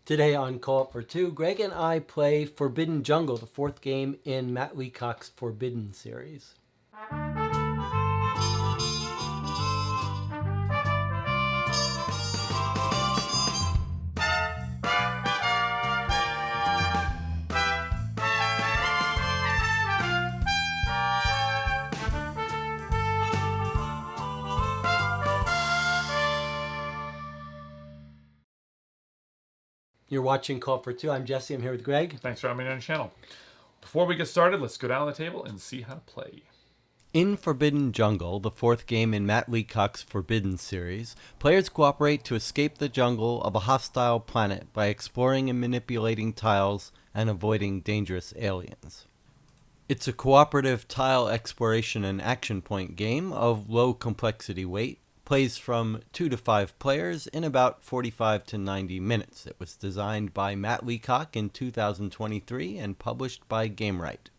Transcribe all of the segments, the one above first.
Today on Co-op for Two, Greg and I play Forbidden Jungle, the fourth game in Matt Leacock's Forbidden series. You're watching Co-op for Two. I'm Jesse. I'm here with Greg. Thanks for having me on the channel. Before we get started, let's go down the table and see how to play. In Forbidden Jungle, the fourth game in Matt Leacock's Forbidden series, players cooperate to escape the jungle of a hostile planet by exploring and manipulating tiles and avoiding dangerous aliens. It's a cooperative tile exploration and action point game of low complexity weight, plays from 2 to 5 players in about 45 to 90 minutes. It was designed by Matt Leacock in 2023 and published by Gamewright.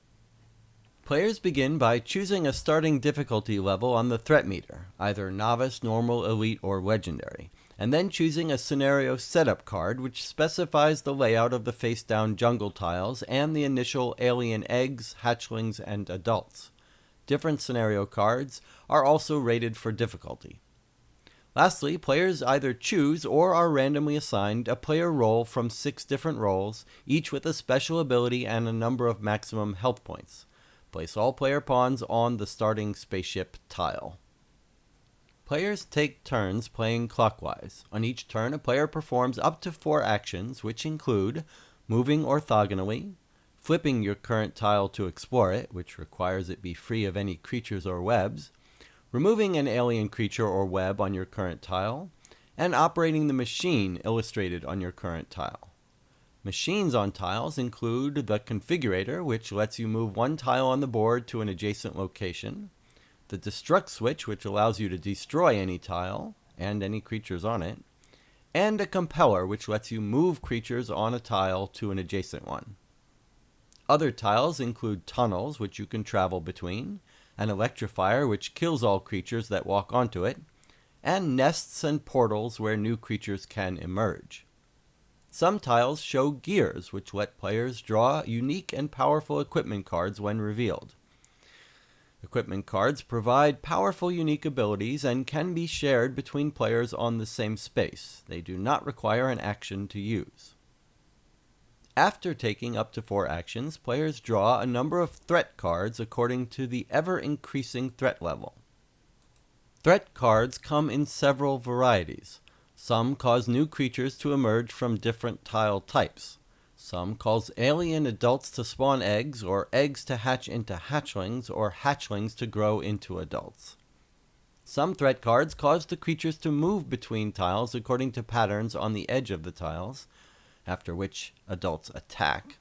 Players begin by choosing a starting difficulty level on the threat meter, either novice, normal, elite, or legendary, and then choosing a scenario setup card which specifies the layout of the face-down jungle tiles and the initial alien eggs, hatchlings, and adults. Different scenario cards are also rated for difficulty. Lastly, players either choose or are randomly assigned a player role from 6 different roles, each with a special ability and a number of maximum health points. Place all player pawns on the starting spaceship tile. Players take turns playing clockwise. On each turn, a player performs up to 4 actions, which include moving orthogonally, flipping your current tile to explore it, which requires it be free of any creatures or webs, removing an alien creature or web on your current tile, and operating the machine illustrated on your current tile. Machines on tiles include the configurator, which lets you move one tile on the board to an adjacent location, the destruct switch, which allows you to destroy any tile and any creatures on it, and a compeller, which lets you move creatures on a tile to an adjacent one. Other tiles include tunnels, which you can travel between, an electrifier, which kills all creatures that walk onto it, and nests and portals where new creatures can emerge. Some tiles show gears, which let players draw unique and powerful equipment cards when revealed. Equipment cards provide powerful unique abilities and can be shared between players on the same space. They do not require an action to use. After taking up to 4 actions, players draw a number of threat cards according to the ever-increasing threat level. Threat cards come in several varieties. Some cause new creatures to emerge from different tile types. Some cause alien adults to spawn eggs, or eggs to hatch into hatchlings, or hatchlings to grow into adults. Some threat cards cause the creatures to move between tiles according to patterns on the edge of the tiles, after which adults attack.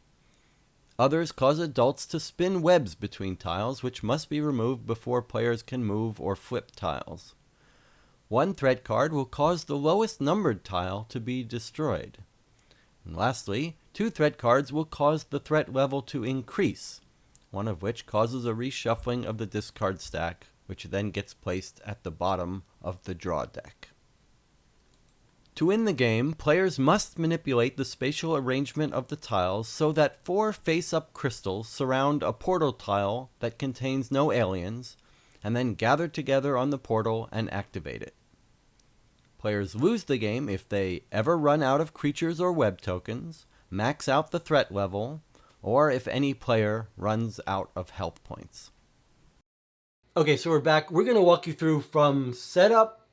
Others cause adults to spin webs between tiles, which must be removed before players can move or flip tiles. One threat card will cause the lowest numbered tile to be destroyed. And lastly, 2 threat cards will cause the threat level to increase, one of which causes a reshuffling of the discard stack, which then gets placed at the bottom of the draw deck. To win the game, players must manipulate the spatial arrangement of the tiles so that 4 face-up crystals surround a portal tile that contains no aliens, and then gather together on the portal and activate it. Players lose the game if they ever run out of creatures or web tokens, max out the threat level, or if any player runs out of health points. Okay, so we're back. We're going to walk you through from setup,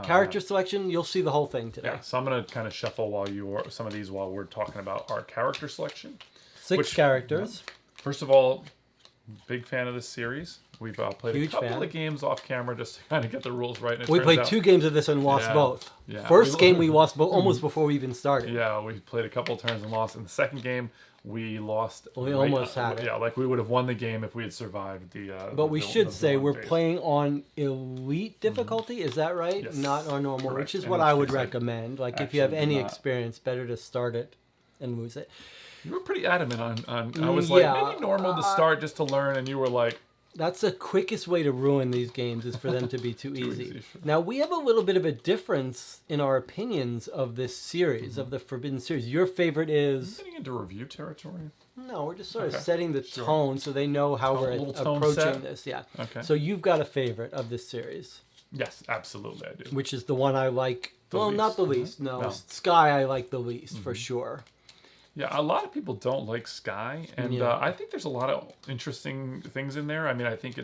character selection. You'll see the whole thing today. Yeah, so I'm going to kind of shuffle some of these while we're talking about our character selection. 6 characters. First of all, big fan of this series. We've played Huge a couple fan. of games off camera just to kind of get the rules right. And We played 2 games of this and lost both. Yeah. First game we lost almost before we even started. Yeah, we played a couple of turns and lost. In the second game, we lost. We almost had it. Yeah, like we would have won the game if we had survived the. But we should say we're phase. playing on elite difficulty. Is that right? Yes. Not on normal, Correct. which is In what which I would case I recommend. Like if you have actually any do not. experience, better to start it and lose it. You were pretty adamant on I was like, maybe normal to start just to learn, and you were like, That's the quickest way to ruin these games is for them to be too easy. Sure. Now, we have a little bit of a difference in our opinions of this series, of the Forbidden series. Your favorite is... Getting into review territory. No, we're just sort of Okay. setting the Sure. tone so they know how we're little tone approaching set. this. Yeah. Okay. So you've got a favorite of this series, Yes, absolutely, I do. which is the one I like. The Well, not least. the least. No. No. Sky I like the least, for sure. Yeah, a lot of people don't like Sky, and Yeah. I think there's a lot of interesting things in there. I mean, I think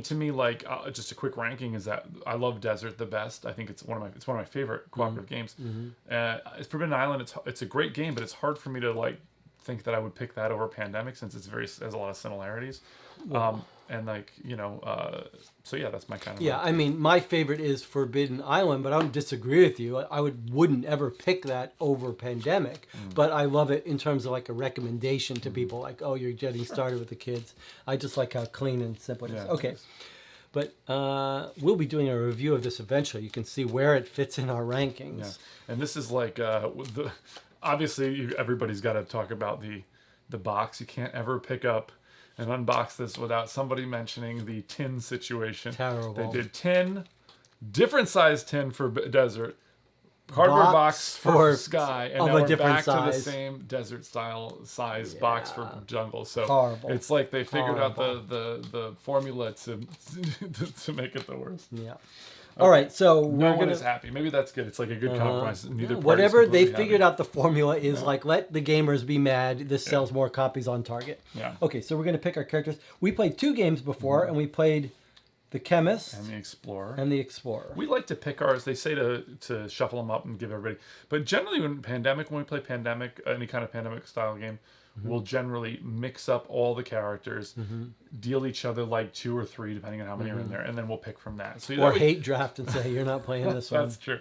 to me, like just a quick ranking is that I love Desert the best. I think it's one of my favorite cooperative games. Forbidden Island, it's a great game, but it's hard for me to like think that I would pick that over Pandemic since has a lot of similarities. And like so yeah, that's my kind of Yeah, I mean, my favorite is Forbidden Island, but I don't disagree with you. I wouldn't ever pick that over Pandemic, but I love it in terms of like a recommendation to people like, oh, you're getting started with the kids. I just like how clean and simple it is. Yeah, Okay, it is. but we'll be doing a review of this eventually. You can see where it fits in our rankings. Yeah, and this is like obviously everybody's got to talk about the box. You can't ever pick up and unbox this without somebody mentioning the tin situation. Terrible. They did tin, different size tin for Desert, cardboard box for Sky, and of now a we're different back to the size. same Desert style size box for Jungle. So Horrible. it's like they figured out Horrible. the formula to make it the worst. Yeah. All right, so No we're one gonna is happy. Maybe that's good. It's like a good compromise. Neither party's whatever they completely figured happy. out the formula is like let the gamers be mad. This sells more copies on Target. Yeah. Okay, so we're gonna pick our characters. We played 2 games before, and we played the Chemist And the Explorer. and the Explorer. We like to pick ours. They say to shuffle them up and give everybody. But generally, when we play Pandemic, any kind of Pandemic style game, we'll generally mix up all the characters, deal each other like 2 or 3, depending on how many are in there, and then we'll pick from that. So Or that way- hate draft and say you're not playing this one. That's true.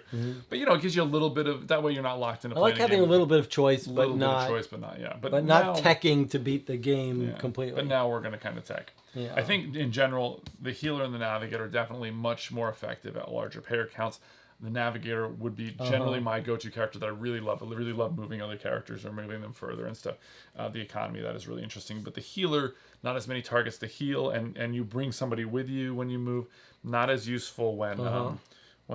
But it gives you a little bit of that way. You're not locked into. I like playing having a game. little bit of choice, but little bit not of choice, but not yeah. but not now- teching to beat the game Yeah. completely. But now we're going to kind of tech. Yeah. I think in general, the healer and the navigator are definitely much more effective at larger pair counts. The navigator would be generally my go-to character that I really love. I really love moving other characters or moving them further and stuff. The economy, that is really interesting. But the healer, not as many targets to heal, and you bring somebody with you when you move. Not as useful when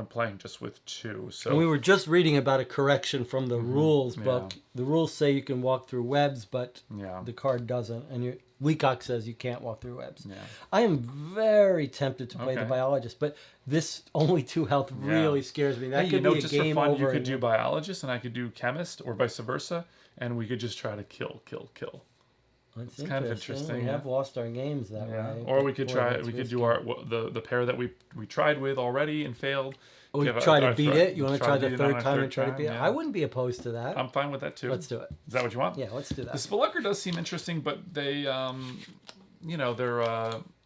playing just with 2. So And we were just reading about a correction from the rules book. The rules say you can walk through webs, but Yeah. the card doesn't. And Leacock says you can't walk through webs. Yeah. I am very tempted to play the Okay. biologist, but this only 2 health really scares me. That Hey, could be a just game for fun, over. you could in- do biologist and I could do chemist, or vice versa, and we could just try to kill. That's kind of interesting, We yeah. have lost our games that way. Or we could Boy, try. that's We could risky. do our the pair that we tried with already and failed. We Give try our to beat throw- it. You want to try the beat it on third our time third and try to time? beat it? Yeah. I wouldn't be opposed to that. I'm fine with that too. Let's do it. Is that what you want? Yeah, let's do that. The Spelunker does seem interesting, but they, they're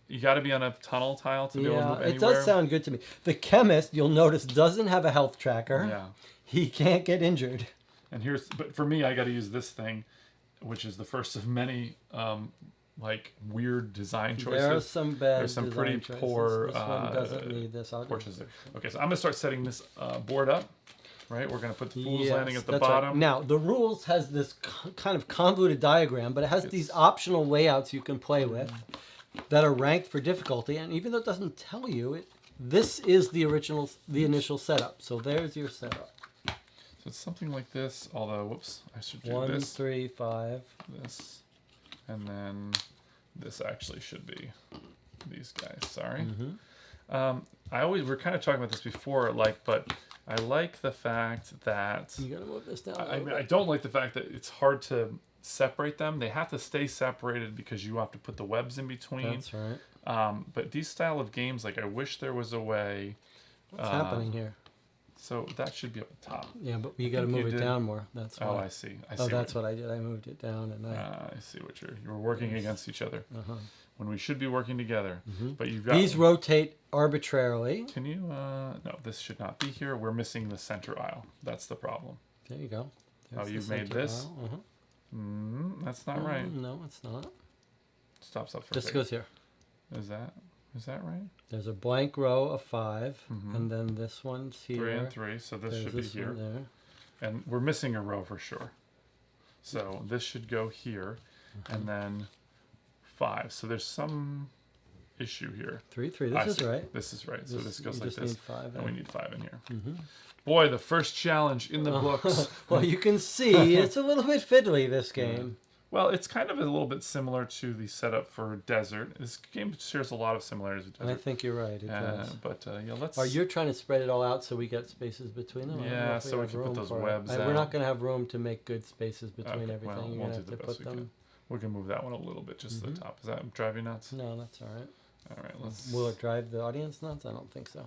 you got to be on a tunnel tile to be able to Yeah, move it anywhere. does sound good to me. The Chemist, you'll notice, doesn't have a health tracker. Yeah. He can't get injured. And but for me, I got to use this thing, which is the first of many like weird design choices. There are some bad There's some design pretty choices. poor This one doesn't need this. I'll poor just- choices. Okay, so I'm gonna start setting this board up. Right, we're gonna put the Fool's Yes, Landing at the that's right. bottom. Now, the rules has this kind of convoluted diagram, but it has these optional layouts you can play with that are ranked for difficulty. And even though it doesn't tell you, this is the initial setup. So there's your setup. So it's something like this. Although, whoops, I should do 1, this, 3, 5. this, and then this actually should be these guys. Sorry. We're kind of talking about this before, but I like the fact that You gotta move this down. a I little mean, I bit. don't like the fact that it's hard to separate them. They have to stay separated because you have to put the webs in between. That's right. But these style of games, I wish there was a way. What's happening here? So that should be up the top. Yeah, but you gotta think you move it did- down more. That's why. Oh, I see. I see. Oh, that's what I did. I moved it down, and I see what you were working against each other when we should be working together. But you've got these rotate arbitrarily. Can you? No, this should not be here. We're missing the center aisle. That's the problem. There you go. Oh, the you've made center this? aisle. That's not right. No, it's not. Stops up for a This second. goes here. Is that right? There's a blank row of 5, and then this one's here. 3 and 3. So this There's should be this here. one there. And we're missing a row for sure. So this should go here, and then 5. So there's some issue here. 3, 3. I This is see. right. This is right. So this goes you like just this. need 5 and we in. need 5 in here. Boy, the first challenge in the books. Well, you can see it's a little bit fiddly, this game. Well, it's kind of a little bit similar to the setup for Desert. This game shares a lot of similarities with I Desert. think you're right. It does. But yeah, let's. Or you're trying to spread it all out so we get spaces between them. I don't know Yeah, if so we have can put room those for it. webs We're out. not going to have room to make good spaces between Okay, everything. well, You're we'll going to do have the to best put we them. We can move that one a little bit, just to the top. Does that drive you nuts? No, that's all right. All right, let's. Will it drive the audience nuts? I don't think so.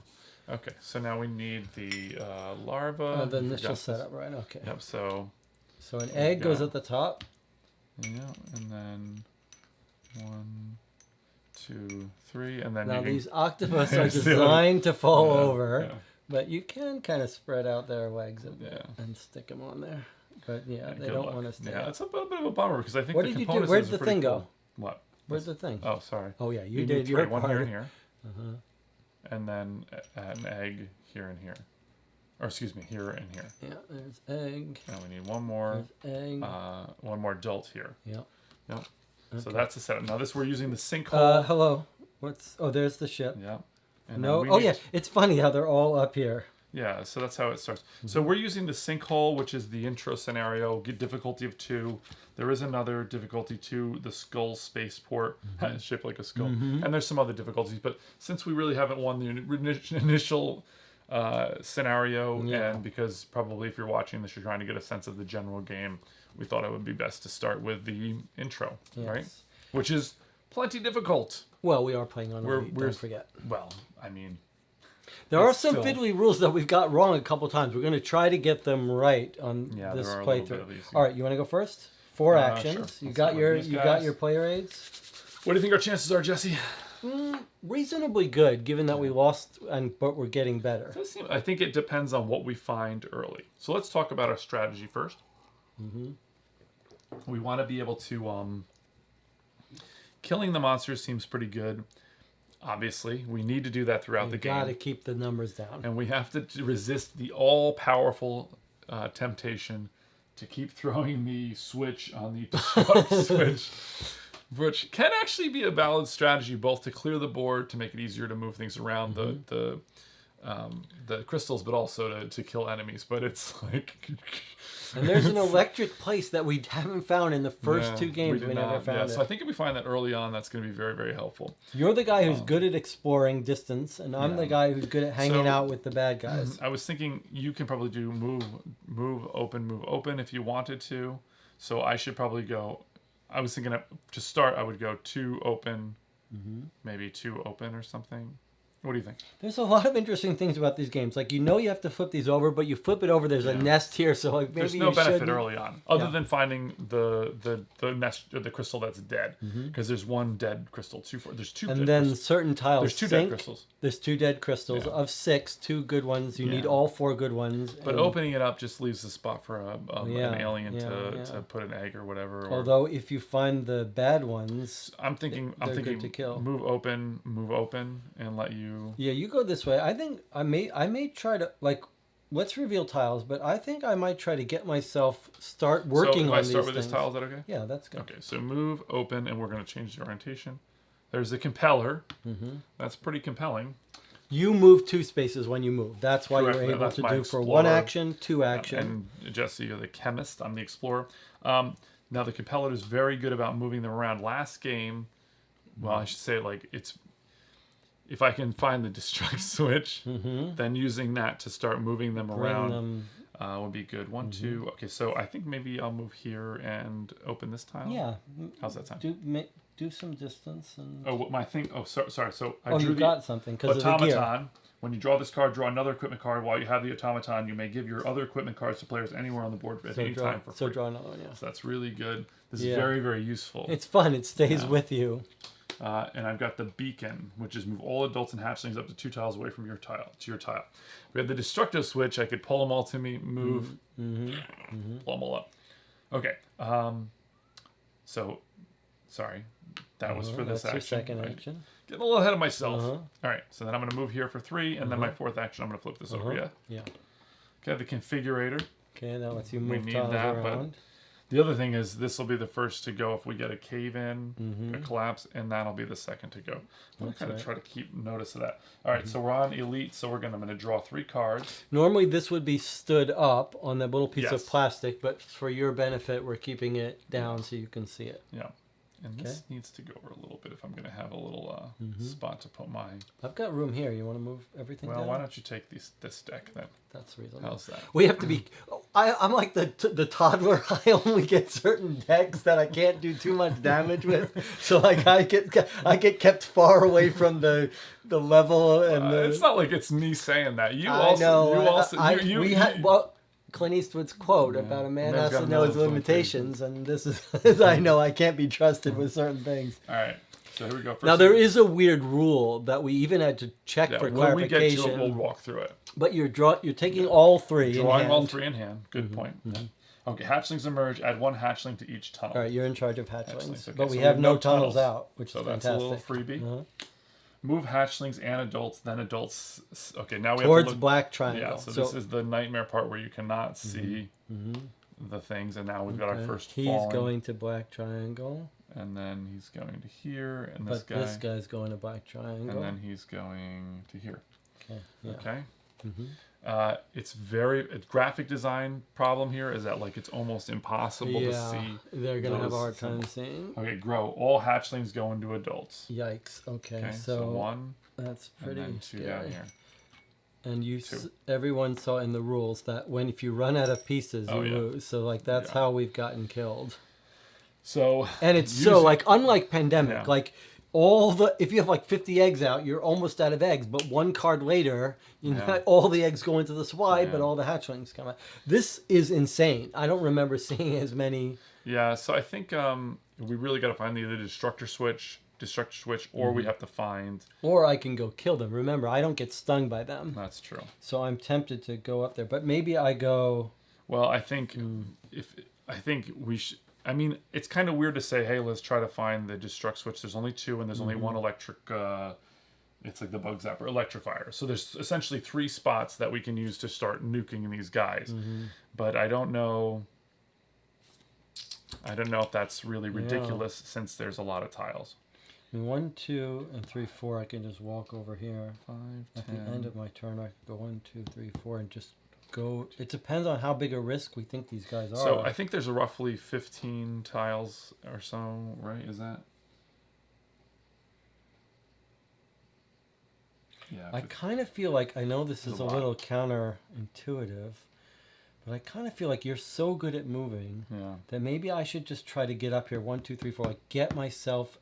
Okay, so now we need the larva. The We initial got this. setup, right? Okay. Yep. So So an There egg you goes go. at the top. yeah, and then 1, 2, 3, and then Now you can- these octopus are See, like- designed to fall Yeah, over, yeah. but you can kind of spread out their legs a bit Yeah. and stick them on there. But yeah, they Good don't luck. want to stay. Yeah, it's a bit of a bummer because I think What the did you do? components Where of did this the are pretty thing go? cool. What? Where's the thing? Oh, sorry. Oh yeah, you need did 3, your one part. here and here, and then an egg here and here, or excuse me, here and here. Yeah, there's egg. And we need one more, There's egg. one more adult here. Yep. Yep. So that's the setup. Now this we're using the sinkhole. Hello. What's? Oh, there's the ship. Yeah. And No. then Oh we yeah, need- it's funny how they're all up here. Yeah, so that's how it starts. So we're using the sinkhole, which is the intro scenario, get difficulty of 2. There is another difficulty 2, the skull spaceport, it's shaped like a skull. And there's some other difficulties, but since we really haven't won the initial scenario, Yeah. and because probably if you're watching this, you're trying to get a sense of the general game, we thought it would be best to start with the intro, right? Yes. Which is plenty difficult. Well, we are playing on We're- Elite, we're- don't forget. Well, I mean, There are it's some still- fiddly rules that we've got wrong a couple times. We're going to try to get them right on Yeah, this there are a little bit playthrough. of these. All right, you want to go first? 4 Sure. actions. You Let's got start your with these you got guys. your player aids. what do you think our chances are, Jesse? Reasonably good, given that we lost but we're getting better. I think it depends on what we find early. So let's talk about our strategy first. We want to be able to... killing the monsters seems pretty good. Obviously, we need to do that throughout the You got to game. keep the numbers down. And we have to resist the all-powerful temptation to keep throwing the switch on the destruct switch. Which can actually be a valid strategy, both to clear the board, to make it easier to move things around the crystals, but also to kill enemies. But it's like... And there's an electric place that we haven't found in the first Yeah, 2 games. did We never not. found Yeah, it. so I think if we find that early on, that's going to be very, very helpful. You're the guy who's good at exploring distance, and I'm the guy who's good at hanging So- out with the bad guys. I was thinking you can probably do move, open if you wanted to. So I should probably go... I was thinking to start, I would go 2 open, maybe 2 open or something. What do you think? There's a lot of interesting things about these games. Like, you have to flip these over, but you flip it over, there's a nest here, so like maybe There's no you benefit shouldn't. early on, other Yeah. than finding the nest or the crystal that's dead, because there's one dead crystal. There's 2. And dead then crystals. certain tiles There's 2 sink. dead crystals. There's 2 dead crystals Yeah. of 6, 2 good ones. You need Yeah. all 4 good ones. But and- opening it up just leaves the spot for Yeah, an alien yeah, to yeah. put an egg or whatever. Or, Although if you find the bad ones, I'm thinking they're good to kill. move open, and let you. yeah, you go this way. I think I may try to let's reveal tiles, but I think I might try to get myself start working so if on I these start with things. this tile, is that okay? Yeah, that's good. Okay, so move open, and we're going to change the orientation. There's the compeller. That's pretty compelling. You move 2 spaces when you move. That's why Correct, you're able that's to my do for 1 explorer. action, 2 action. And Jesse, you're the chemist. I'm the explorer. Now the compeller is very good about moving them around. Last game, well, I should say it's if I can find the destruct switch, then using that to start moving them Bring around them. would be good. 1, 2. Okay, so I think maybe I'll move here and open this tile. Yeah, How's that sound? do some distance and. Oh, what my thing. Oh, sorry. So I Oh, drew you the got something because of the gear. automaton. When you draw this card, draw another equipment card. While you have the automaton, you may give your other equipment cards to players anywhere on the board at any time for free. So draw another one. Yeah. So that's really good. This Yeah. is very, very useful. It's fun. It stays Yeah. with you. And I've got the beacon, which is move all adults and hatchlings up to 2 tiles away from your tile. We have the destructive switch. I could pull them all to me, move, pull them all up. Okay. So, sorry, that was for this That's your action. second right? action. Getting a little ahead of myself. Uh-huh. All right. So then I'm going to move here for 3, and then my 4th action, I'm going to flip this over. Yeah. Yeah. Okay. The configurator. Okay, that lets you We move need tiles that, but around. The other thing is this will be the first to go if we get a cave in, Mm-hmm. a collapse, and that'll be the second to go. I'm going to kind of right. try to keep notice of that. All right, so we're on elite, so I'm going to draw 3 cards. Normally this would be stood up on that little piece Yes. of plastic, but for your benefit, we're keeping it down so you can see it. Yeah. And this needs to go over a little bit if I'm going to have a little spot to put my... I've got room here. You want to move everything Well, down? why don't you take this deck then? That's reasonable. How's that? We have to be. I'm like the toddler. I only get certain decks that I can't do too much damage with. So like I get kept far away from the level and the. It's not like it's me saying that. You I also... know. You also... you, we had well. Clint Eastwood's quote about a man Man's has gotta to know his limitations, and this is I know I can't be trusted with certain things. All right. So here we go. First Now there is a weird rule that we even had to check for when we get to clarification. it, we'll walk through it. But you're taking all 3 in Drawing hand. all 3 in hand. Good point. Okay, hatchlings emerge. Add 1 hatchling to each tunnel. All right, you're in charge of hatchlings, Hatchlings, okay, but we so have we no have tunnels tunnels. out, which So is that's fantastic. a little freebie. Move hatchlings and adults, then adults. Okay, now we Towards have to look. black triangle. Yeah, so this is the nightmare part where you cannot see the things, and now we've got our first He's falling, going to black triangle, and then he's going to here, and this but guy, this guy's going to black triangle. and then he's going to here. okay, yeah. Okay. It's a graphic design problem here is that like it's almost impossible to see. They're gonna have a those hard time symbols. seeing. Okay, grow. All hatchlings go into adults. Yikes. Okay, Okay, so so 1 that's and pretty then 2 scary. down here. And Two. everyone saw in the rules that if you run out of pieces, you Oh, yeah. lose. So like that's Yeah. how we've gotten killed. So And it's using- so like unlike Pandemic, Yeah. like if you have like 50 eggs out, you're almost out of eggs. But one card later, Yeah. all the eggs go into the supply, but Yeah. all the hatchlings come out. This is insane. I don't remember seeing as many. Yeah, so I think we really got to find either destructor switch, or we have to find. Or I can go kill them. Remember, I don't get stung by them, That's true. so I'm tempted to go up there. But maybe I go. Well, I think we should. I mean, it's kind of weird to say, hey, let's try to find the destruct switch. There's only 2, and there's only 1 electric. It's like the bug zapper, electrifier. So there's essentially 3 spots that we can use to start nuking these guys. But I don't know. I don't know if that's really ridiculous since there's a lot of tiles. 1, 2, and 3, 4. I can just walk over here. 5, At 10. the end of my turn, I can go 1, 2, 3, 4, and just go. It depends on how big a risk we think these guys are. So I think there's a roughly 15 tiles or so, right? Is that? Yeah. I kind of feel like, I know this is a a lot. little counterintuitive, but I kind of feel like you're so good at moving Yeah. that maybe I should just try to get up here 1, 2, 3, 4, like get myself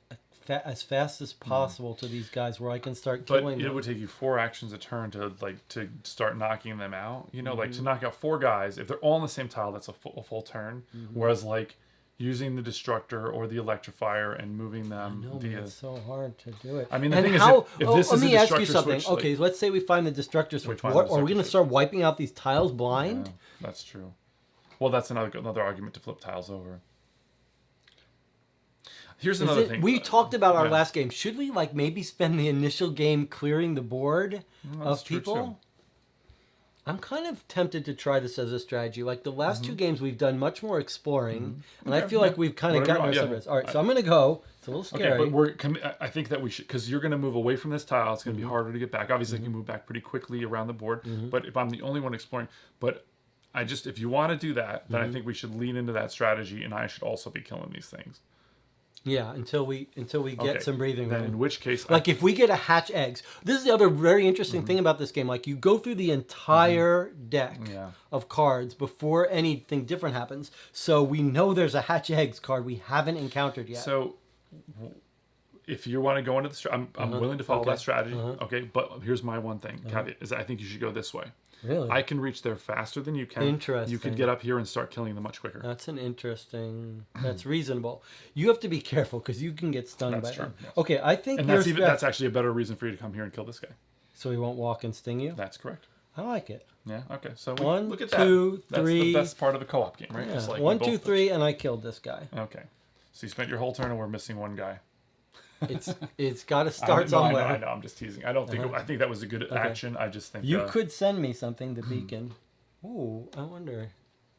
as fast as possible to these guys where I can start But killing it them. would take you 4 actions a turn to start knocking them out. You know, like Mm-hmm. to knock out 4 guys. If they're all on the same tile, that's a full turn. Mm-hmm. Whereas like using the destructor or the electrifier and moving No, them man, via. it's so hard to do it. I mean, the and thing is, how, if this let is a me ask you destructor something. switch, Okay, let's say we find the destructor switch. find What the are we destructor going to switch. start wiping out these tiles blind? Yeah, that's true. Well, that's another argument to flip tiles over. Here's Is another it- thing. we talked about our yeah. last game. Should we like maybe spend the initial game clearing the board that's of true, people? too. I'm kind of tempted to try this as a strategy. Like the last 2 games, we've done much more exploring, and I Okay, feel yeah. like we've kind of Whatever gotten you our want, surface. All right, so I'm going to go. It's a little scary. Okay, but I think that we should, because you're going to move away from this tile. It's going to be harder to get back. Obviously, I can move back pretty quickly around the board. But if I'm the only one exploring, if you want to do that, then I think we should lean into that strategy, and I should also be killing these things. Yeah, until we get Okay, some breathing Then room. in which case, Like if we get a hatch eggs, this is the other very interesting thing about this game. Like you go through the entire deck Yeah. of cards before anything different happens, so we know there's a hatch eggs card we haven't encountered yet. So, if you want to go into the I'm willing to follow Okay. that strategy. Okay, but here's my one thing caveat is that I think you should go this way. Really, I can reach there faster than you can. Interesting. You could get up here and start killing them much quicker. that's an interesting. That's reasonable. You have to be careful because you can get stung That's by true, them. yes. Okay, I think And your that's actually a better reason for you to come here and kill this guy. so he won't walk and sting you. That's correct. I like it. Yeah. Okay. So One, look at two, that. That's three. the best part of a co-op game, right? Yeah. Just like we 1, both 2, did. 3, and I killed this guy. Okay. So you spent your whole turn and we're missing one guy. It's got to start somewhere. I know. I'm just teasing. I don't think. I think that was a good action. I just think You could send me something, the beacon. Ooh, I wonder.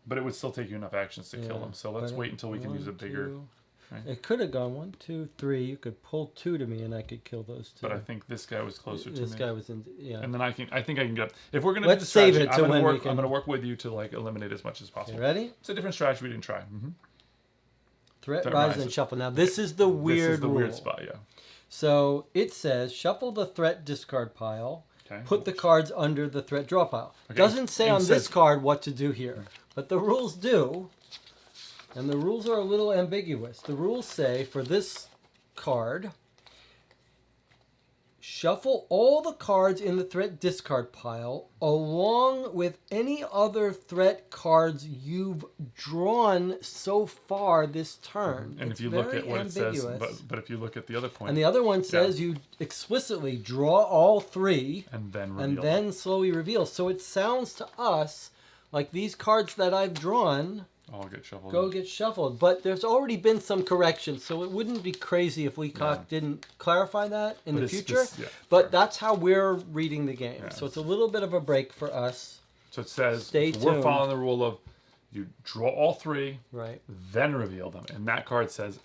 But it would still take you enough actions to kill them. So let's but wait until we can use a bigger. 2. Right? It could have gone 1, 2, 3. You could pull 2 to me, and I could kill those 2. But I think this guy was closer to me. This guy was in. Yeah. And then I think I can get. If we're gonna Let's do the save strategy, it to I'm when gonna we work. can- I'm gonna work with you to like eliminate as much as possible. You ready? It's a different strategy we didn't try. Threat, Threat rise, rise. and shuffle. Now this is the weird This is the rule. weird spot. Yeah. So it says shuffle the threat discard pile. Okay. Put the cards under the threat draw pile. Okay. Doesn't say It on this says- card what to do here, but the rules do, and the rules are a little ambiguous. The rules say for this card, shuffle all the cards in the threat discard pile along with any other threat cards you've drawn so far this turn. And It's if you look very at what it says, ambiguous. but if you look at the other point, And the other one says you explicitly draw all 3 and then reveal and then slowly reveal. So it sounds to us like these cards that I've drawn I'll get shuffled. go get shuffled. But there's already been some corrections, so it wouldn't be crazy if Leacock didn't clarify that in But the it's future. yeah, But sure. that's how we're reading the game. Yeah, So it's a little bit of a break for us. So it says Stay we're tuned. following the rule of you draw all 3, Right. then reveal them. And that card says,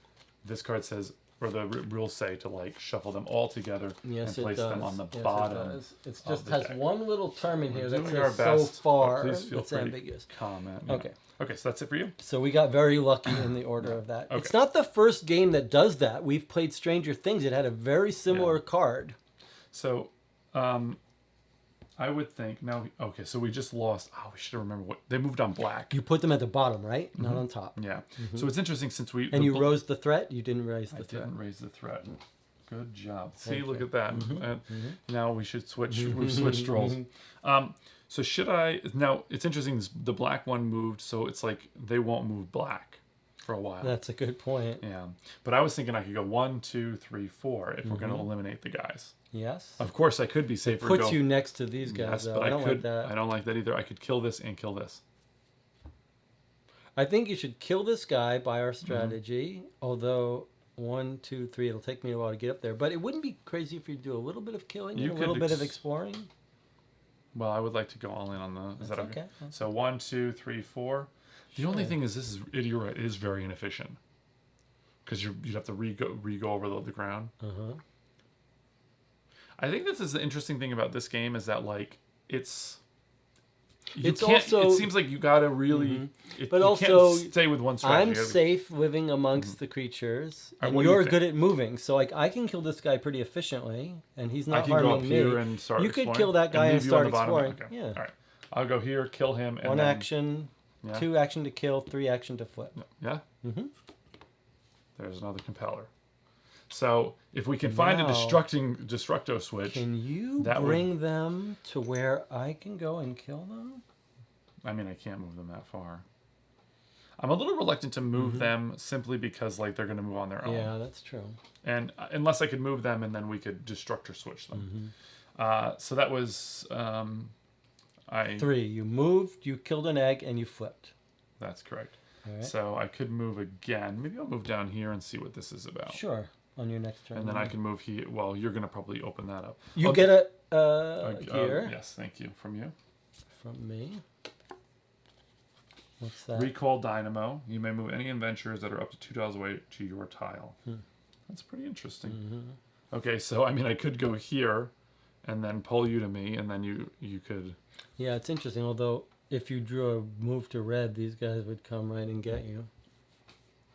this card says, or the rules say to like shuffle them all together Yes, and place it does. them on the Yes, bottom. It does. It of just the has deck. one little term in here We're that doing our says so best, but far. please feel It's free to ambiguous. comment. Okay. Okay, so that's it for you. So we got very lucky in the order of that. Okay. It's not the first game that does that. We've played Stranger Things. It had a very similar card. So, I would think now. Okay, so we just lost. Oh, we should have remembered what they moved on black. You put them at the bottom, right? Not on top. Yeah. So it's interesting since we And you rose the threat. You didn't raise I the threat. didn't raise the threat. Good job. See, Thank look you. at that. Now we should switch. We've switched roles. So should I? Now it's interesting. The black one moved, so it's like they won't move black for a while. That's a good point. Yeah, but I was thinking I could go 1, 2, 3, 4 if we're going to eliminate the guys. Yes. Of course, I could be safer. Puts go, you next to these guys. yes, Though. but I don't could. like that. I don't like that either. I could kill this and kill this. I think you should kill this guy by our strategy. Although 1, 2, 3, it'll take me a while to get up there. But it wouldn't be crazy if you do a little bit of killing You and a little could bit of exploring. Well, I would like to go all in on the. Is that okay? okay. So 1, 2, 3, 4. The only thing is, this is you're right. It is very inefficient because you'd have to re-go over the ground. I think this is the interesting thing about this game is that like it's It's can't, also- it seems like you gotta really But you also, can't stay with one strategy. I'm You gotta be- safe living amongst the creatures, And and what do you you're think? good at moving. So like I can kill this guy pretty efficiently, and he's I not can go up harming here me. and start You could exploring kill that guy and leave you on start the bottom. exploring. Okay. Yeah. All right. I'll go here, kill him, and One then, action, Yeah. 2 action to kill, 3 action to flip. Yeah. There's another compeller. So if we can find a Now- destructo switch, Can you That would- bring them to where I can go and kill them? I mean, I can't move them that far. I'm a little reluctant to move them simply because like they're going to move on their own. Yeah, that's true. And unless I could move them and then we could destructor switch them. So that was 3. You moved, you killed an egg, and you flipped. that's correct. All right. So I could move again. Maybe I'll move down here and see what this is about. Sure. On your next turn. And then I can move here. Well, you're going to probably open that up. You Oh, get a here yes, thank you. From you. from me. What's that? Recall Dynamo. You may move any adventures that are up to 2 tiles away to your tile. That's pretty interesting. Okay, so I mean, I could go here, and then pull you to me, and then you could. Yeah, it's interesting. Although if you drew a move to red, these guys would come right and get you.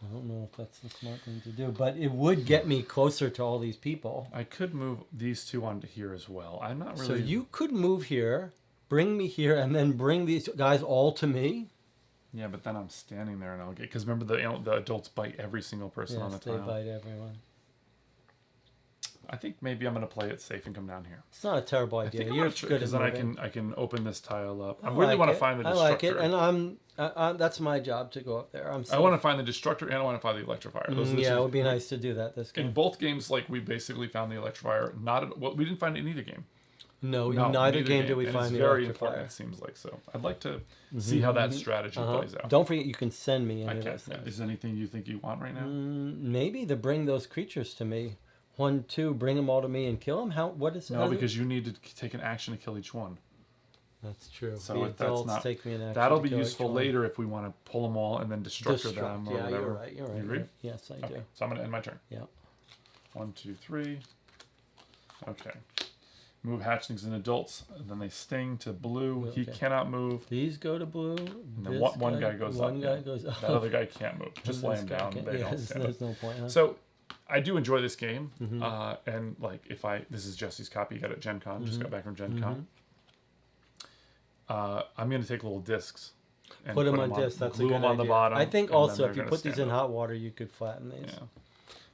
I don't know if that's the smart thing to do, but it would get me closer to all these people. I could move these two onto here as well. I'm not really. So you could move here, bring me here, and then bring these guys all to me. Yeah, but then I'm standing there and I'll get because remember the adults bite every single person on the Yes, they tile. bite everyone. I think maybe I'm gonna play it safe and come down here. It's not a terrible I idea. think I'm You're gonna good because at then moving. I can open this tile up. I I really like want to it. find the I destructor. like it, and that's my job to go up there. I want to find the destructor and I want to find the electrifier. Those are the yeah, two- it would be nice to do that this game. In both games, like we basically found the electrifier. Well, we didn't find it in either game. No, No, in neither game did we and find it's the very electrifier. important. It seems like so. I'd like to see how that strategy plays out. Don't forget, you can send me I any of can't. those things. Is there anything you think you want right now? Maybe to bring those creatures to me. 1, 2, bring them all to me and kill them. What is No, because you need to take an action to kill each one. That's true. So the if that's adults not, take me an action. that'll to be kill useful each one. later if we want to pull them all and then destructor them or Yeah, whatever. you're right. You're right. You agree? Yes, I Okay. do. So I'm going to end my turn. Yeah. 1, 2, 3. Okay. Move hatchlings and adults, and then they sting to blue. He Okay. cannot move. These go to blue. And then one guy goes up. One guy goes up. That other guy can't move. Just And lay this him guy down. can't- They don't yes, stand up. there's no point. Huh? So I do enjoy this game. Mm-hmm. And like if this is Jesse's copy, you got it at Gen Con. Just got back from Gen Con. I'm going to take little discs. And Put them on discs. That's a glue good them on idea. the bottom. I think and also then if you they're put gonna these in stand up. hot water, you could flatten these. Yeah.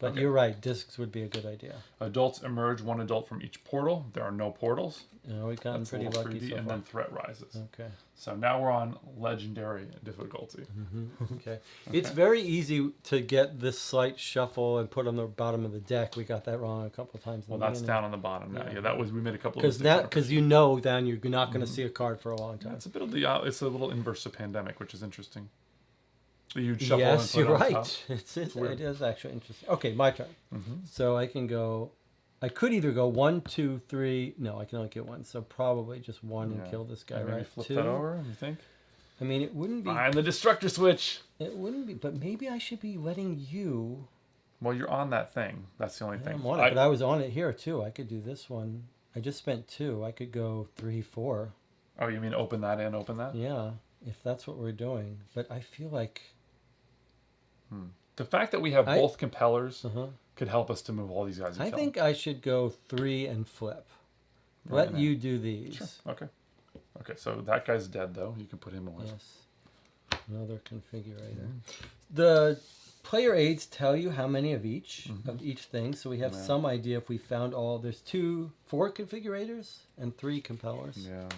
But Okay. you're right. Discs would be a good idea. Adults emerge, one adult from each portal. There are no portals. We've gotten That's a pretty little lucky 3D, so and far. then threat rises. Okay. So now we're on legendary difficulty. Okay. It's very easy to get this slight shuffle and put on the bottom of the deck. We got that wrong a couple of times. Well, that's down on the bottom now. Yeah. Yeah, that was we made a couple of Because mistakes. because you know then you're not going to see a card for a long time. It's a bit of the it's a little inverse of pandemic, which is interesting. You'd shuffle Yes, and put you're it on top. right. It weird. is actually interesting. Okay, my turn. Mm-hmm. So I can go. I could either go 1, 2, 3. No, I can only get one. So probably just one and Yeah. kill this guy, And maybe right? flip 2. that over. You think? I mean, it wouldn't be. Find the destructor switch. It wouldn't be. But maybe I should be letting you. Well, you're on that thing. That's the only thing. I'm on it, but I was on it here too. I could do this one. I just spent 2. I could go 3, 4. Oh, you mean open that and open that? Yeah, if that's what we're doing. But I feel like. The fact that we have both compellers Uh-huh. could help us to move all these guys. And I kill think I should go 3 and flip. Right Let now. you do these. them. Okay. Okay, so that guy's dead though. You can put him away. Yes. Another configurator. The player aids tell you how many of each thing, so we have Yeah. some idea if we found all. There's 4 configurators and 3 compellers. Yeah.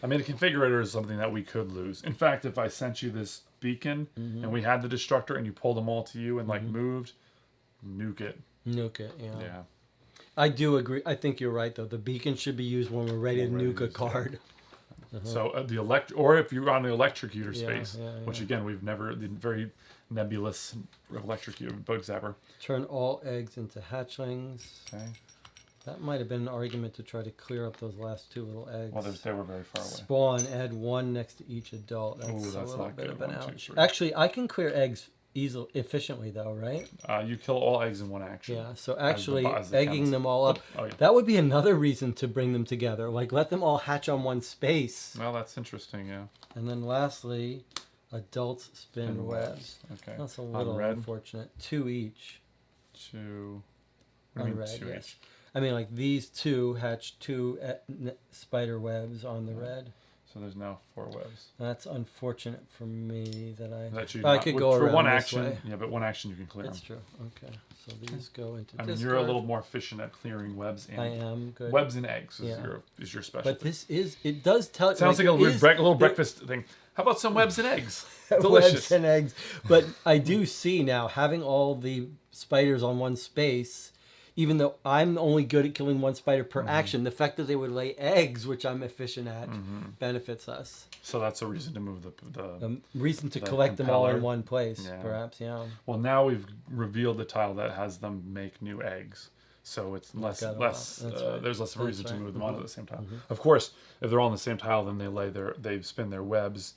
I mean, a configurator is something that we could lose. In fact, if I sent you this beacon and we had the destructor and you pulled them all to you and like moved, nuke it. Nuke it, yeah. Yeah. I do agree. I think you're right, though. The beacon should be used when we're ready to When we're nuke ready a to use it. card. So or if you're on the electrocutor Yeah, space, yeah, which yeah. again we've never the very nebulous electrocutor bug zapper. Turn all eggs into hatchlings. Okay. That might have been an argument to try to clear up those last 2 little eggs. Well, they were very far away. Spawn, add 1 next to each adult. That's, Ooh, a that's little not bit good. of an 1, 2, ouch. 3. Actually, I can clear eggs efficiently, though, right? You kill all eggs in one action. Yeah, so actually as the egging chemist. them all up, Oh, yeah. that would be another reason to bring them together. Like, let them all hatch on one space. Well, that's interesting. Yeah. And then lastly, adults spin And webs. Okay. That's a On little red. unfortunate. 2 each. 2. What do you On mean red, 2 yes. each? I mean, like, these 2 hatch 2 spider webs on the red. So there's now 4 webs. That's unfortunate for me that That you I could go for around one this action. way. Yeah, but one action you can clear That's them. true. Okay, so these go into. I mean, discard. you're a little more efficient at clearing webs and I am good. webs and eggs is Yeah. your specialty. But this is. It does tell. Sounds like a it weird is- little it- breakfast thing. How about some webs and eggs? Delicious. Webs and eggs. But I do see now having all the spiders on one space. Even though I'm only good at killing 1 spider per action, the fact that they would lay eggs, which I'm efficient at, benefits us. So that's a reason to move the A reason to The collect them all in compeller. one place, Yeah. perhaps. Yeah. Well, now we've revealed the tile that has them make new eggs. So it's less got it less all. That's right. there's less of a That's reason to right. move them onto the same tile. Of course, if they're all on the same tile, then they spin their webs.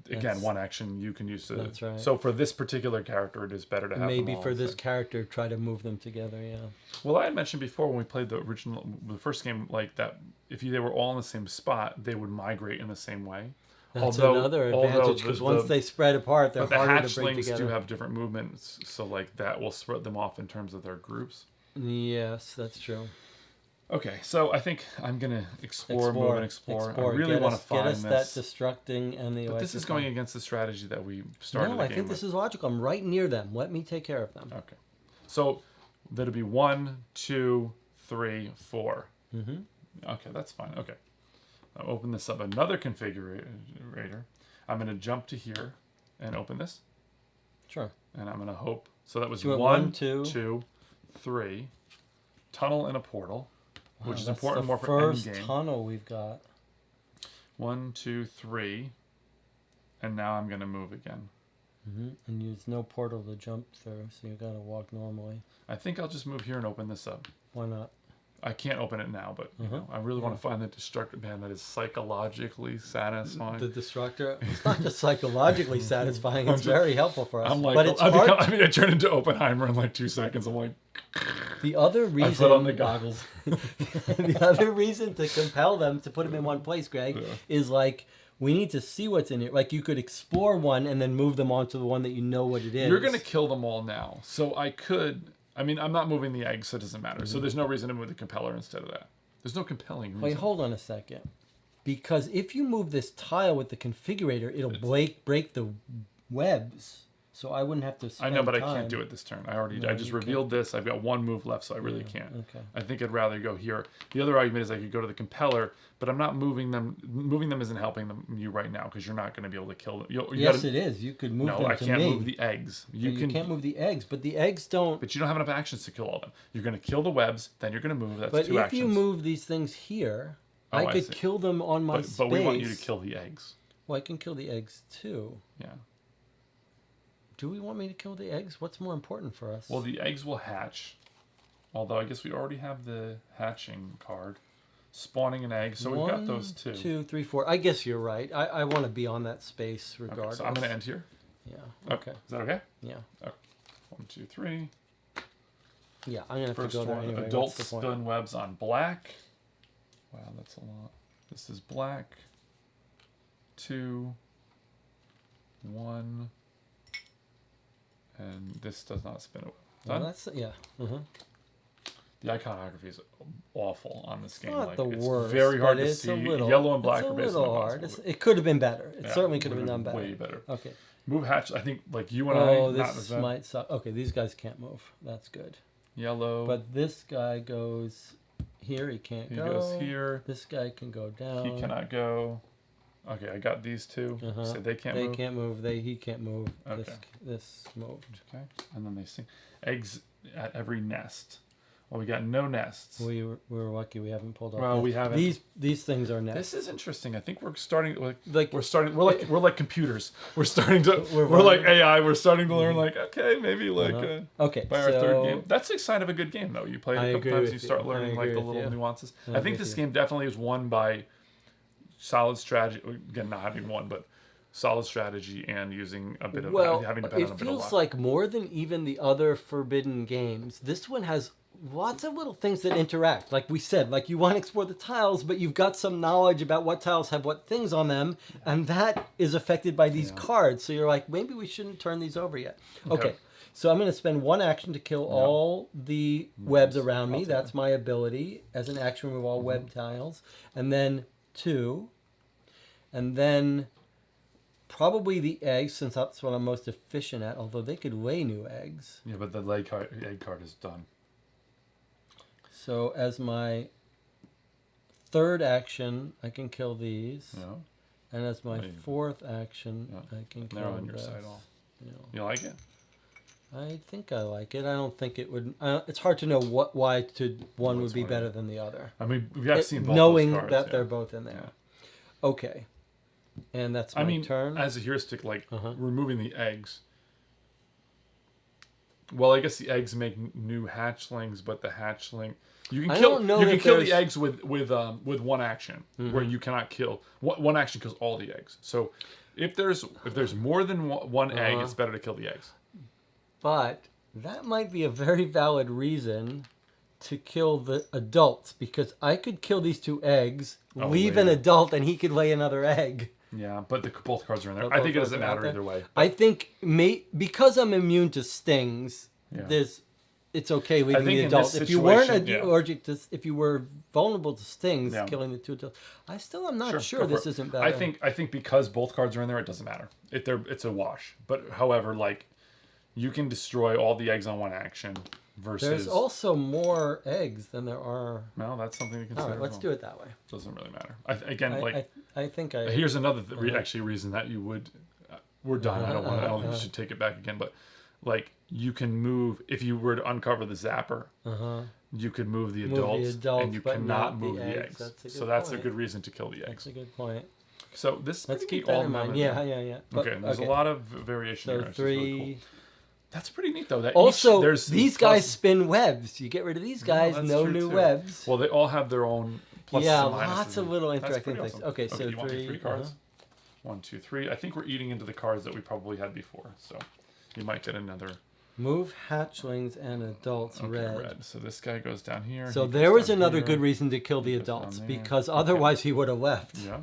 Again, That's- one action you can use to. That's right. So for this particular character, it is better to have them Maybe all for in the this same- character, try to move them together. Yeah. Well, I had mentioned before when we played the first game, like that, if they were all in the same spot, they would migrate in the same way. That's another advantage because once they spread apart, they're but the harder to bring hatchlings together. do have different movements, so like that will spread them off in terms of their groups. Yes, that's true. Okay, so I think I'm gonna explore, move, and explore. I really want to find get us this. that destructing and the. But this is electric going one. against the strategy that we started. No, the I game think with. this is logical. I'm right near them. Let me take care of them. Okay, so that'll be 1, 2, 3, 4. Mm-hmm. Okay, that's fine. Okay, I'll open this up. Another configurator. I'm gonna jump to here and open this, Sure. and I'm gonna hope. So that was Do it 1, 1, 2. 2, 3. Tunnel and a portal, which is That's important the more for first endgame. tunnel we've got. 1, 2, 3, and now I'm gonna move again. Mm-hmm. And there's no portal to jump through, so you got to walk normally. I think I'll just move here and open this up. Why not? I can't open it now, but you know, I really want to find the destructor. Man, that is psychologically satisfying. The destructor. It's not just psychologically satisfying. It's very helpful for us. I'm like, but it's hard. I turn into Oppenheimer in like 2 seconds. I'm like, The other I reason. put on the goggles. The other reason to compel them to put them in one place, Greg, is like we need to see what's in it. Like you could explore one and then move them onto the one that you know what it is. You're gonna kill them all now, so I could. I mean, I'm not moving the eggs, so it doesn't matter. So there's no reason to move the compeller instead of that. There's no compelling reason. Wait, hold on a second. Because if you move this tile with the configurator, it'll break the webs. So I wouldn't have to I spend know, but time. I can't do it this turn. I just you revealed this. I've got one move left, so I really can't. Okay. I think I'd rather go here. The other argument is I could go to the compeller, but I'm not moving them. Moving them isn't helping you right now because you're not going to be able to kill them. Yes, it is. You could move them to me. No, I can't move the eggs. You can't move the eggs, but the eggs don't. But you don't have enough actions to kill all of them. You're going to kill the webs, then you're going to move. That's But two if actions. you move these things here, I could see. kill them on my space. But we want you to kill the eggs. Well, I can kill the eggs too. Yeah. Do we want me to kill the eggs? What's more important for us? Well, the eggs will hatch. Although I guess we already have the hatching card. Spawning an egg, so we've got those two. 2, 3, 4. I guess you're right. I want to be on that space regardless. Okay, so I'm going to end here. Yeah. Okay. Is that okay? Yeah. Okay. 1, 2, 3. Yeah, I'm gonna have First to go there one, anyway. adult What's the point? spin webs on black. Wow, that's a lot. This is black. 2, 1, and this does not spin a web. Well, Done? that's yeah. Uh-huh. The iconography is awful on this game. Not Like, the it's worst. very hard but to it's see. A little, Yellow and black it's are a basically little hard. impossible. It could have been better. It Yeah, certainly could have been would've done better. Way better. Okay. Move hatch. I think like you and Oh, I. Not as this bad. might suck. Okay, these guys can't move. That's good. Yellow. But this guy goes here. He can't he go. goes here. This guy can go down. He cannot go. Okay, I got these two. Uh-huh. So they can't They move. can't move. He can't move. Okay. This moved. Okay, and then they sing eggs at every nest. Well, we got no nests. We were lucky. We haven't pulled off. Well, nests. we haven't. These things are nests. This is interesting. I think we're starting Like we're like computers. We're starting to We're we're like AI. We're starting to learn like okay, maybe like okay. by our third game. That's a sign of a good game though. You play it I a couple agree times, with you you. start I learning like agree the with little you. nuances. I I think agree this with game definitely is won by solid strategy. Again, not having won, but solid strategy and using a bit of having to bet on a it bit of feels luck. like more than even the other Forbidden games. This one has lots of little things that interact. Like we said, like you want to explore the tiles, but you've got some knowledge about what tiles have what things on them, and that is affected by these cards. So you're like, maybe we shouldn't turn these over yet. Okay. So I'm going to spend one action to kill all the webs around me. That's my ability as an action, remove all web tiles. And then 2. And then probably the eggs, since that's what I'm most efficient at, although they could lay new eggs. Yeah, but the egg card is done. So as my third action, I can kill these. Yeah. And as my fourth action, Yeah. I can kill They're on your this. side all. You know. You like it? I think I like it. I don't think it would. It's hard to know why one would be better than the other. I mean, we have seen both knowing those cards, that they're both in there. Okay, and that's my turn. As a heuristic, like removing the eggs. Well, I guess the eggs make new hatchlings, but the hatchling you can kill. You can kill the eggs with one action, where you cannot kill one action kills all the eggs. So if there's more than one egg, it's better to kill the eggs. But that might be a very valid reason to kill the adults, because I could kill these 2 eggs, leave an adult, and he could lay another egg. Yeah, but both cards are in there. I think it doesn't matter either way. I think because I'm immune to stings, it's okay leaving the adult. If you weren't allergic to, if you were vulnerable to stings, killing the 2 adults, I still am not sure this isn't better. I think because both cards are in there, it doesn't matter. It's a wash. But however, like you can destroy all the eggs on one action versus. There's also more eggs than there are. Well, that's something to consider. All right, let's do it that way. Doesn't really matter. I think. Here's another reason that you would. We're done. I don't think you should take it back again. But like you can move if you were to uncover the zapper. You could move the adults, and you cannot move the eggs. That's a good reason to kill the eggs. That's a good point. So this. Let's keep that in mind. Yeah. Okay. There's a lot of variation. So here, 3, That's pretty neat, though. That Also, there's these guys spin webs. You get rid of these guys, that's no true, new too. webs. Well, they all have their own pluses Yeah, and minuses. lots of little That's interacting pretty things. awesome. Okay, so you want me 3 cards? 1, 2, 3. I think we're eating into the cards that we probably had before, so you might get another. Move hatchlings and adults Okay, red. So this guy goes down here. So he there goes was down another here. good reason to kill the goes down adults there. because otherwise he would have left. Yeah.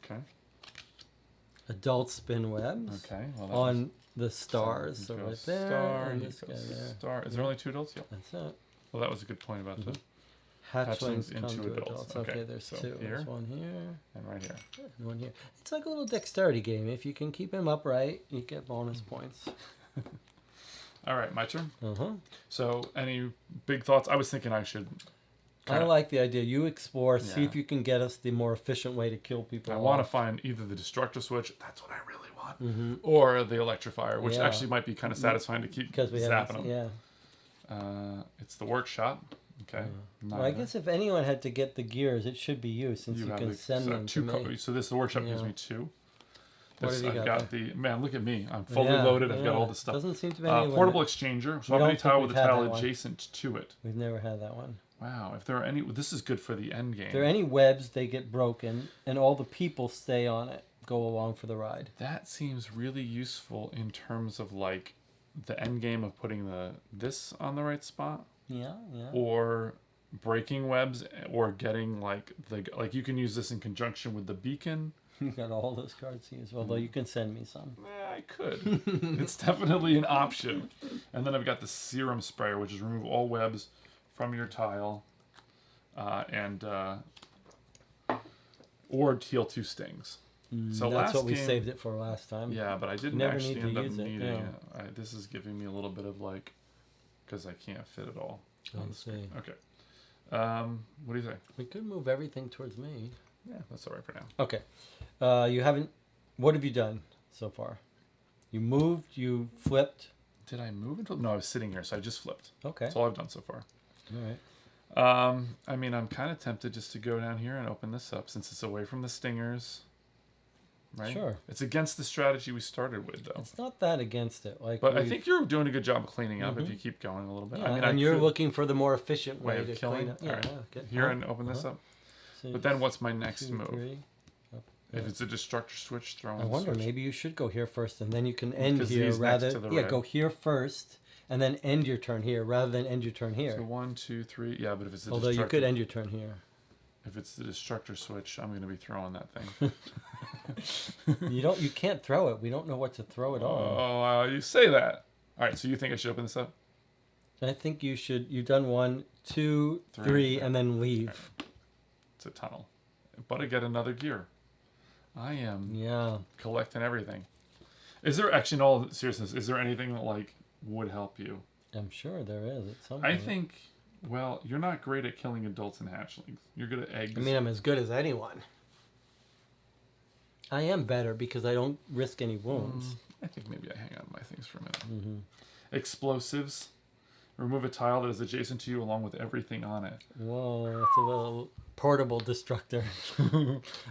Okay. Adults spin webs Okay. Well, that on the stars. he So right goes there Star, and he this guy goes there. star. Is there only 2 adults? Yeah. That's it. Well, that was a good point about the Hatchlings Hatchlings come into to adults. adults. Okay, Okay, there's so 2. here. There's one here and right here. and one here. It's like a little dexterity game. If you can keep him upright, you get bonus points. All right, my turn. Uh-huh. So, any big thoughts? I was thinking I should. I like the idea. You explore, see Yeah. if you can get us the more efficient way to kill people. I want to find either the destructor switch. That's what I really want, or the electrifier, which Yeah. actually might be kind of satisfying to keep because we have zapping them. yeah. It's the workshop. Okay. Well, I guess if anyone had to get the gears, it should be you, since you, have can the- send so them to me. So this the workshop gives Yeah. me 2. What This, have you I've got got the man. Look at me. I'm fully Yeah, loaded. I've got yeah. all this stuff. Doesn't seem to be any Portable limit. exchanger. We So don't any tile think with a we've had tile that one. adjacent to it. We've never had that one. Wow. If there are any, this is good for the end game. If there are any webs, they get broken, and all the people stay on it, go along for the ride. That seems really useful in terms of like the end game of putting this on the right spot, Yeah, yeah. or breaking webs, or getting like you can use this in conjunction with the beacon. You got all those cards to use, although you can send me some. I could. It's definitely an option. And then I've got the serum sprayer, which is remove all webs from your tile, or heal 2 stings. So That's last what we game, saved it for last time. Yeah, but I didn't never actually need to end up use it, needing yeah. it. This is giving me a little bit of like, because I can't fit it all. I see. Okay. What do you think? We could move everything towards me. Yeah, that's all right for now. Okay. You haven't. What have you done so far? You moved. You flipped. Did I move until? No, I was sitting here, so I just flipped. Okay. That's all I've done so far. All right. I mean, I'm kind of tempted just to go down here and open this up since it's away from the stingers. Right? Sure. It's against the strategy we started with, though. It's not that against it. Like, But I think you're doing a good job of cleaning up Mm-hmm. if you keep going a little bit. Yeah, I mean, and I you're could looking for the more efficient way way of to killing. clean up. All Yeah, right. yeah, get Here and open this up. But then what's my next move? 3. If it's a destructor switch, throw in I the wonder, switch. maybe you should go here first, and then you can end Because here these next rather. to the Yeah, red. go here first, and then end your turn here rather than end your turn here. So 1, 2, 3. Yeah, but if it's the Although you destructor, could end your turn here. if it's the destructor switch, I'm going to be throwing that thing. You can't throw it. We don't know what to throw it on. Oh, you say that. All right, so you think I should open this up? I think you should. You've done 1, 2, 3, 3, and then leave. It's a tunnel. But I get another gear. I am Yeah. collecting everything. Is there, actually, in all seriousness, is there anything that, like, would help you? I'm sure there is at some I point. think, well, you're not great at killing adults and hatchlings. You're good at eggs. I mean, I'm as good as anyone. I am better because I don't risk any wounds. I think maybe I hang on to my things for a minute. Mm-hmm. Explosives. Remove a tile that is adjacent to you along with everything on it. Whoa, that's a little portable destructor.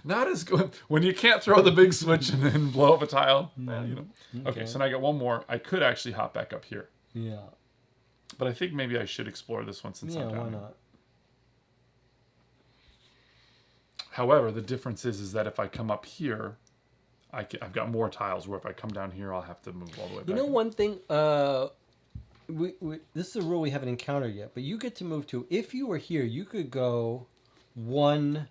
Not as good. When you can't throw the big switch and then blow up a tile. You know. Okay, Okay. so now I got one more. I could actually hop back up here. Yeah. But I think maybe I should explore this one since Yeah, I'm down why here. not? However, the difference is that if I come up here, I've got more tiles, where if I come down here, I'll have to move all the way back. You know one thing, this is a rule we haven't encountered yet, but you get to move to, if you were here, you could go 1,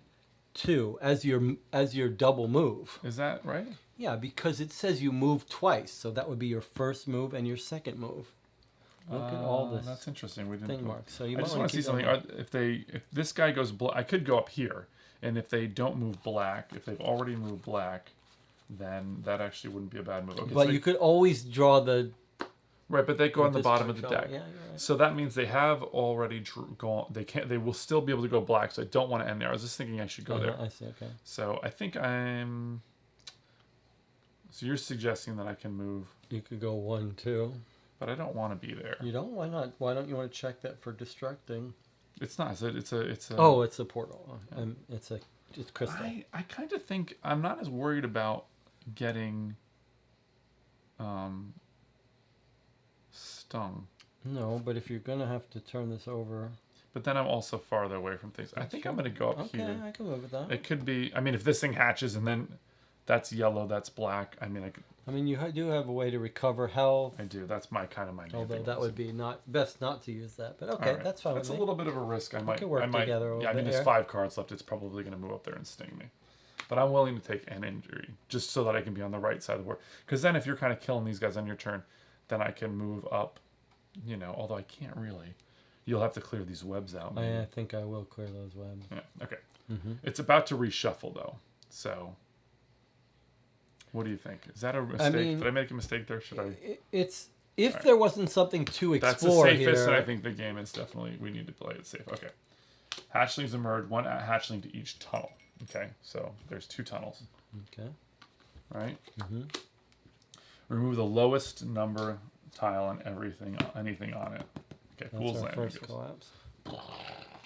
2 as your double move. Is that right? Yeah, because it says you move twice, so that would be your first move and your second move. Look at all this That's interesting. We didn't thing put- marks. So you I might just want want to to see keep something. If this guy goes black, I could go up here, and if they don't move black, if they've already moved black, then that actually wouldn't be a bad move. Okay, But so you could always draw the right, but they go on the this bottom of the control. deck. Yeah, you're right. So that means they have already gone. They can't. They will still be able to go black. So I don't want to end there. I was just thinking I should go there. I see. Okay. So I think I'm. So you're suggesting that I can move, You could go 1, 2. but I don't want to be there. You don't? Why not? Why don't you want to check that for destructing? It's not. It's a. Oh, it's a portal. It's crystal. I kind of think I'm not as worried about getting stung. No, but if you're gonna have to turn this over, But then I'm also farther away from things. I think I'm going to go up okay, here. I can live with that. It could be. I mean, if this thing hatches and then that's yellow, that's black. I mean, I mean, you do have a way to recover health, I do. That's my kind of my main although thing. that would be not best not to use that. But okay, All right. that's fine That's with a me. little bit of a risk. I might. could work I might. together a Yeah, I little mean, bit there's here. 5 cards left. It's probably going to move up there and sting me. But I'm willing to take an injury just so that I can be on the right side of the board. Because then, if you're kind of killing these guys on your turn, then I can move up. You know, although I can't really. You'll have to clear these webs out. Maybe. I think I will clear those webs. Yeah. Okay. Mm-hmm. It's about to reshuffle though. So. What do you think? Is that a mistake? mean, Did I make a mistake there? Should I? It's if Right. there wasn't something to That's the explore safest, here. and I think the game is definitely we need to play it safe. Okay. Hatchlings emerge, 1 hatchling to each tunnel. Okay, so there's 2 tunnels. Okay. Right. Mm-hmm. Remove the lowest number tile and anything on it. Okay, That's Fool's our Land. first I guess. collapse.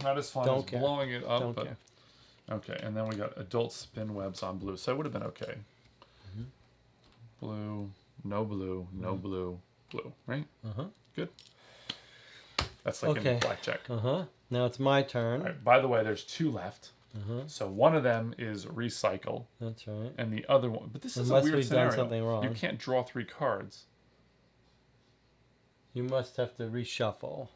Not as fun Don't as care. blowing it up, Don't but care. okay. And then we got adult spin webs on blue, so it would have been okay. Mm-hmm. Blue, no blue, no blue, blue. Right. Uh-huh. Good. That's like Okay. in blackjack. Uh-huh. Now it's my turn. All right, by the way, there's 2 left. Uh-huh. So one of them is recycle, That's right. and the other one. But this is a Unless weird we've scenario. done something wrong. You can't draw 3 cards. You must have to reshuffle.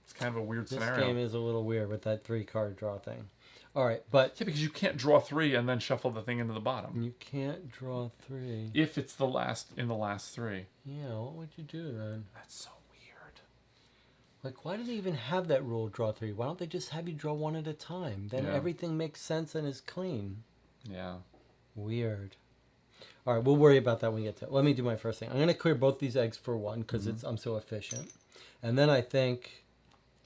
It's kind of a weird This scenario. game is a little weird with that 3-card draw thing. All right, but Yeah, because you can't draw 3 and then shuffle the thing into the bottom. you can't draw 3. If it's the last in the last 3. Yeah, what would you do then? That's so weird. Like, why do they even have that rule, draw 3? Why don't they just have you draw 1 at a time? Then Yeah. everything makes sense and is clean. Yeah. Weird. All right, we'll worry about that when we get to it. Let me do my first thing. I'm going to clear both these eggs for 1 because I'm so efficient. And then I think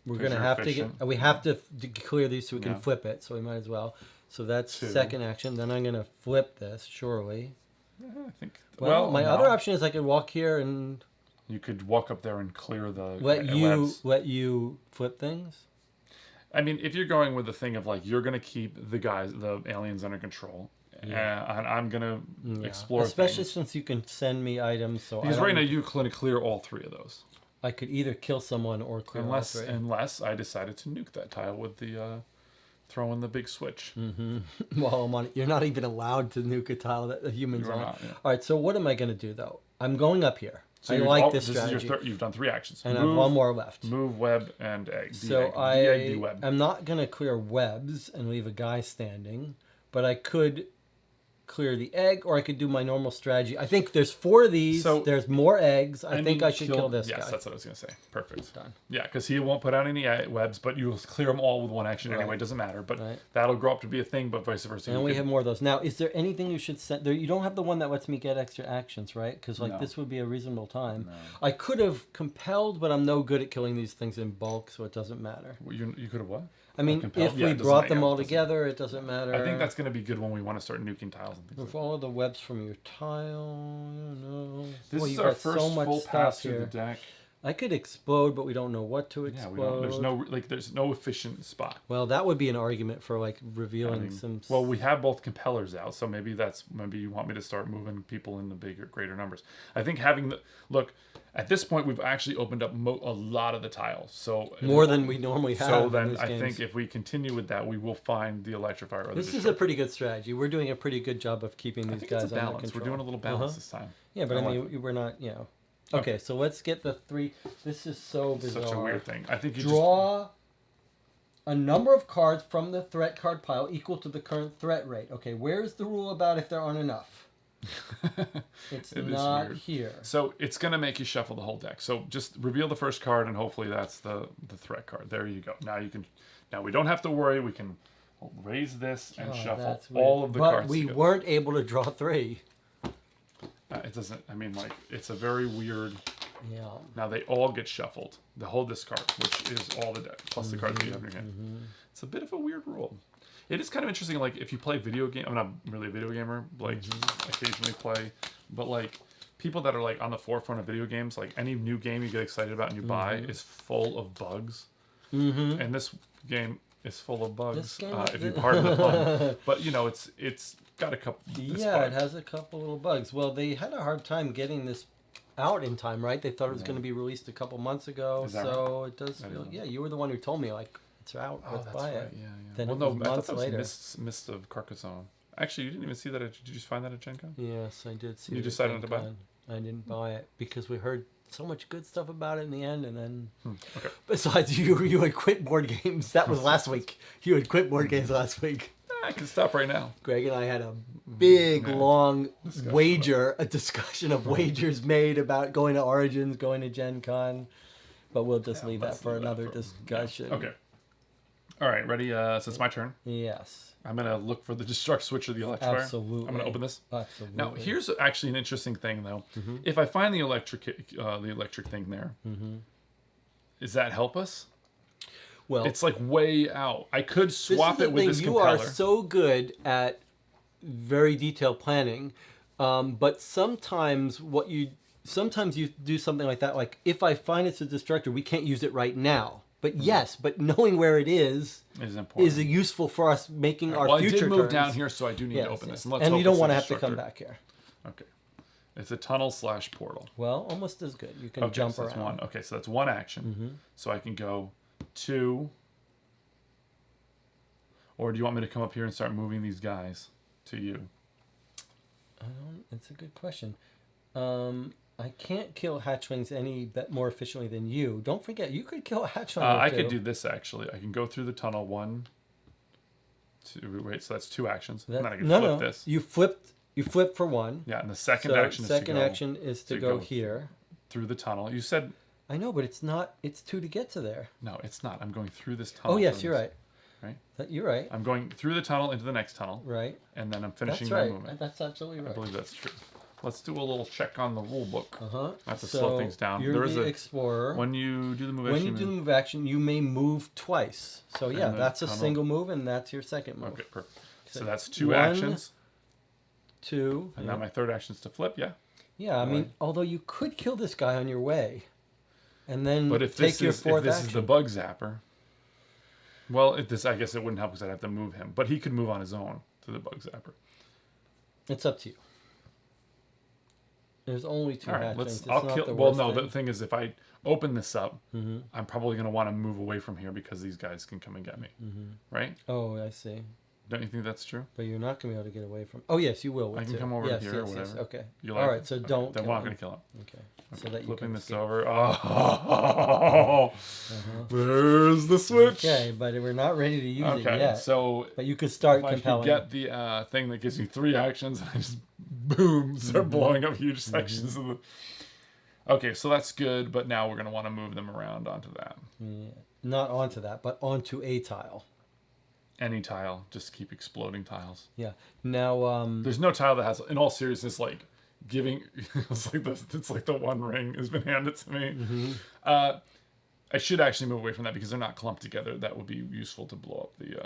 we're 'Cause going to you're have efficient. to have to clear these so we can Yeah. flip it. So we might as well. So that's 2. second action. Then I'm going to flip this, surely. I think. Well, my no. other option is I could walk here and You could walk up there and clear the let webs. you flip things. I mean, if you're going with the thing of like you're gonna keep the aliens under control, and I'm gonna Yeah. explore Especially things. since you can send me items. So Because I right don't- now you're going to clear all 3 of those. I could either kill someone or clear all Unless 3. unless I decided to nuke that tile with the throwing the big switch. While I'm on it, you're not even allowed to nuke a tile that the humans You are on. not, yeah. All right, so what am I going to do though? I'm going up here. So I you've like al- this is your strategy, you've done 3 actions. and I have one more left. Move web and egg. So D-egg, D-web. I'm not going to clear webs and leave a guy standing, but I could clear the egg, or I could do my normal strategy. I think there's 4 of these. So- There's more eggs. I think mean, I should kill this yes, guy. that's what I was going to say. Perfect. Done. Yeah, because he won't put out any webs, but you'll clear them all with 1 action anyway. Right. It doesn't matter. But Right. that'll grow up to be a thing, but vice versa. And you we could- have more of those. Now, is there anything you should send? There, you don't have the one that lets me get extra actions, right? Because No. this would be a reasonable time. No. I could have compelled, but I'm no good at killing these things in bulk, so it doesn't matter. You could have what? I mean, compelled? if Yeah, we it doesn't brought matter. them Yeah, all it doesn't- together, it doesn't matter. I think that's going to be good when we want to start nuking tiles and things like With all of the webs from your tile, no. This Boy, is you've our got first so much full stuff pass through here. the deck. I could explode, but we don't know what to Yeah, explode. we don't. There's no efficient spot. Well, that would be an argument for like revealing I mean, some. well, we have both compellers out, so maybe you want me to start moving people in the greater numbers. I think having look at this point we've actually opened up a lot of the tiles, so more than we normally have. So in then these I games. think if we continue with that, we will find the electrifier. Or the This is a disruptor. pretty good strategy. We're doing a pretty good job of keeping I these think guys it's a under balance. control. We're doing a little balance Uh-huh. this time. Yeah, but I like mean, we're not, Okay, so let's get the 3. This is so bizarre. Such a weird thing. I think you Draw a number of cards from the threat card pile equal to the current threat rate. Okay, where's the rule about if there aren't enough? It's It is not weird. here. So it's gonna make you shuffle the whole deck. So just reveal the first card, and hopefully that's the threat card. There you go. Now you can. Now we don't have to worry. We can raise this and Oh, shuffle that's weird. all of the but cards. we together. weren't able to draw 3. It doesn't. I mean, like it's a very weird. Yeah. Now they all get shuffled. The whole discard, which is all the deck plus the cards that you have in your hand. It's a bit of a weird rule. It is kind of interesting. Like if you play video game, I'm not really a video gamer. Like occasionally play, but like people that are like on the forefront of video games, like any new game you get excited about and you buy is full of bugs. And this game is full of bugs. If you pardon the pun, but you know it's got a couple. Yeah, it has a couple little bugs. Well, they had a hard time getting this out in time, right? They thought it was going to be released a couple months ago, Is that so right? it does I feel. didn't know. Yeah, you were the one who told me like it's out. Oh, Let's that's buy right. it. Yeah. Then Well, it no, was I thought months that was later. Mist of Carcassonne. Actually, you didn't even see that. Did you just find that at Gen Con? Yes, I did see. You it at decided Gen not to buy it? Con. I didn't buy it because we heard so much good stuff about it in the end, and then Okay. besides, you had quit board games. That was last week. You had quit board games last week. I can stop right now. Greg and I had a big, Yeah. long Discussion a discussion of wagers made about going to Origins, going to Gen Con, but we'll just leave that let's for leave that another for- discussion. Okay. All right, ready? So it's my turn. Yes. I'm gonna look for the destruct switch or the electrifier. Absolutely. I'm gonna open this. Absolutely. Now, here's actually an interesting thing, though. If I find the electric thing there, does that help us? well, It's like way out. I could this is swap the it with thing. this You compeller. are so good at very detailed planning, but sometimes you do something like that. Like if I find it's a destructor, we can't use it right now. But yes, but knowing where it is important. useful for us making our well, future I did move turns. down here, so I do need Yes, to open yes. this. And, let's And hope you don't it's a want to have to come destructor. back here. Okay. It's a tunnel/portal. Well, almost as good. You can Okay, jump so that's around. one. Okay, so that's one action. So I can go 2. Or do you want me to come up here and start moving these guys to you? It's a good question. I can't kill hatchlings any more efficiently than you. Don't forget, you could kill a hatchling. I could do this actually. I can go through the tunnel. 1, 2. Wait, so that's 2 actions. And then I can flip this. You flip for one. Yeah, and the second So action is second to go action is to go here. through the tunnel. You said I know, but it's not. It's 2 to get to there. no, it's not. I'm going through this tunnel. Oh yes, for you're this, right. Right? You're right. I'm going through the tunnel into the next tunnel, Right. and then I'm That's finishing my right. movement. That's absolutely I right. believe that's true. Let's do a little check on the rule book. I have to So slow things down. You're There is the a explorer. when you do the move When action. you do the move action, you may move twice. So yeah, the that's a tunnel. single move, and that's your second move. Okay, perfect. So So that's 2 1, actions, 2. and now my third action is to flip. Yeah. Yeah, I mean, although you could kill this guy on your way, and then But if take this your is fourth is action. the bug zapper, well, if this I guess it wouldn't help because I'd have to move him. But he could move on his own to the bug zapper. It's up to you. There's only 2 All right, hatchlings. let's. It's I'll not kill. the Well, worst no. thing. The thing is, if I open this up, I'm probably going to want to move away from here because these guys can come and get me. Right? Oh, I see. Don't you think that's true? But you're not going to be able to get away from. Oh yes, you will. With I can 2. come over yes, here yes, or yes. whatever. Okay. You All like right. it? So Okay, don't. Then kill we're not him. going to kill him. Okay. So that you Flipping can this escape. over. Oh, there's the switch. Okay, but we're not ready to use it Okay, yet. so But you could start if I could compelling. get the thing that gives me 3 actions, I just boom start blowing up huge sections of the. Okay, so that's good, but now we're gonna want to move them around onto that. Yeah. Not onto that, but onto a tile. Any tile, just keep exploding tiles. Yeah. Now, There's no tile that has, in all seriousness, like giving. It's like the One Ring has been handed to me. I should actually move away from that because they're not clumped together. That would be useful to blow up the.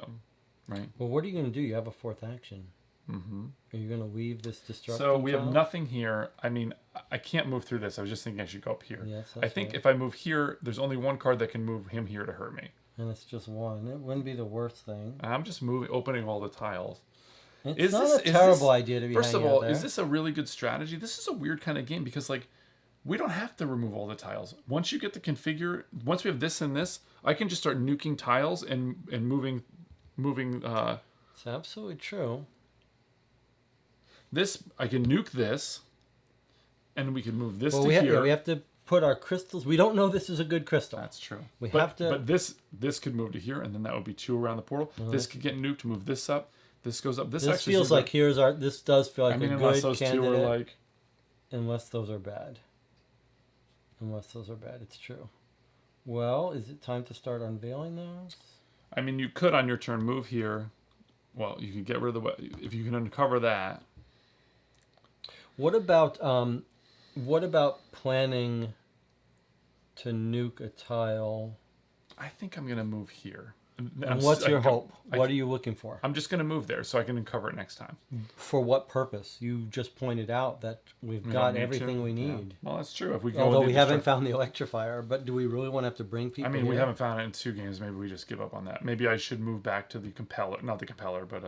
Right. well, what are you going to do? You have a fourth action. Mm-hmm. Are you going to leave this destructive So we have tile? nothing here. I mean, I can't move through this. I was just thinking I should go up here. Yes, I that's think right. if I move here, there's only one card that can move him here to hurt me. And it's just one. It wouldn't be the worst thing. I'm just It's opening all the tiles. not a terrible idea to be First of hanging all, out there. is this a really good strategy? This is a weird kind of game because like we don't have to remove all the tiles. Once you get the configure, once we have this and this, I can just start nuking tiles and moving. It's absolutely true. This I can nuke this, and we can move this Well, to we here. have to put our crystals. We don't know this is a good crystal. That's true. We but, have to- But this could move to here, and then that would be 2 around the portal. This could get nuked. Move this up. This goes up. This This actually feels seems like here's our. This does feel like I mean, a unless good those candidate. 2 are like. Unless those are bad. Unless those are bad, it's true. Well, is it time to start unveiling those? I mean, you could on your turn move here. Well, you can get rid of the if you can uncover that. What about planning to nuke a tile? I think I'm gonna move here. And what's your hope? What are you looking for? I'm just going to move there so I can uncover it next time. For what purpose? You just pointed out that we've We got don't need everything to? we Yeah. need. Well, that's true. If we go Although with we the haven't found the electrifier, but do we really want to have to bring people I mean, we here? haven't found it in 2 games. Maybe we just give up on that. Maybe I should move back to the compeller. Not the compeller, but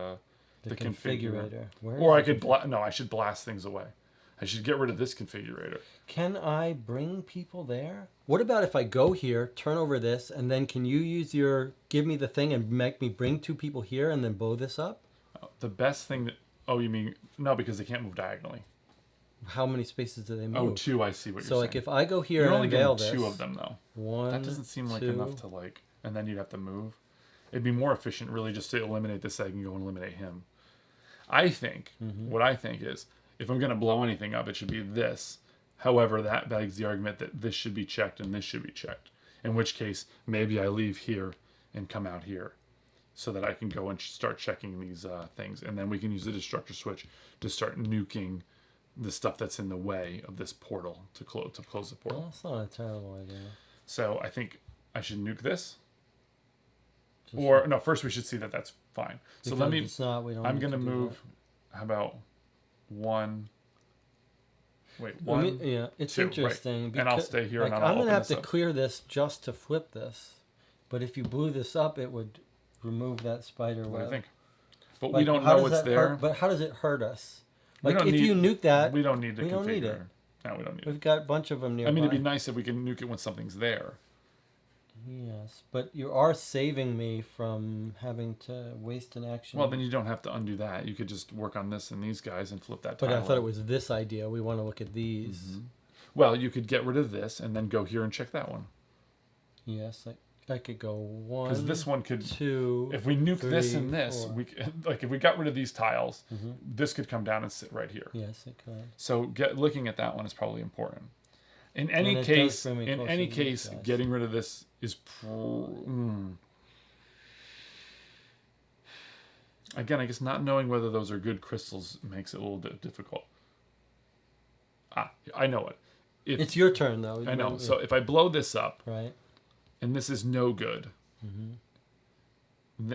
the configurator. configurator. Where Or is I it? could no, I should blast things away. I should get rid of this configurator. Can I bring people there? What about if I go here, turn over this, and then can you use give me the thing and make me bring 2 people here and then blow this up? The best thing that... Oh, you mean... No, because they can't move diagonally. How many spaces do they move? Oh, 2, I see what you're So saying. like if I go here You're and only unveil getting this. 2 of them, though. 1, That doesn't seem like 2. enough to like... And then you'd have to move. It'd be more efficient, really, just to eliminate this so I can go and eliminate him. I think... What I think is, if I'm going to blow anything up, it should be this. However, that begs the argument that this should be checked and this should be checked. In which case, maybe I leave here and come out here so that I can go and start checking these things. And then we can use the destructor switch to start nuking the stuff that's in the way of this portal to close the portal. Well, that's not a terrible idea. So I think I should nuke this. Just- Or, no, first we should see that that's fine. So because let me... if it's not, we don't I'm need going to do move... How about 1... Wait, that. 1... Yeah, it's 2, right. interesting. And I'll because- stay here like, and I'll I'm gonna open have this to up. clear this just to flip this. But if you blew this up, it would remove that spider What do web. you think? But Like, we don't how know does what's that there. hurt- but how does it hurt us? We Like don't if need- you nuke that, We don't need to we don't need configure. it. No, we don't need it. we've got a bunch of them nearby. I mean, it'd be nice if we can nuke it when something's there. Yes, but you are saving me from having to waste an action. Well, then you don't have to undo that. You could just work on this and these guys and flip that but tile. I thought it up. was this idea. We want to look at these. Mm-hmm. Well, you could get rid of this and then go here and check that one. Yes, I could go 1, Because this one could... 2. If we nuke this 3, and this, 4. we like if we got rid of these tiles, Mhm. this could come down and sit right here. Yes, it could. So looking at that one is probably important. In And any it does case, bring me in closer any to case, these guys. getting rid of this is. Again, I guess not knowing whether those are good crystals makes it a little bit difficult. I know it. If, It's your turn, though. I know. So if I blow this up Right. and this is no good, Mhm.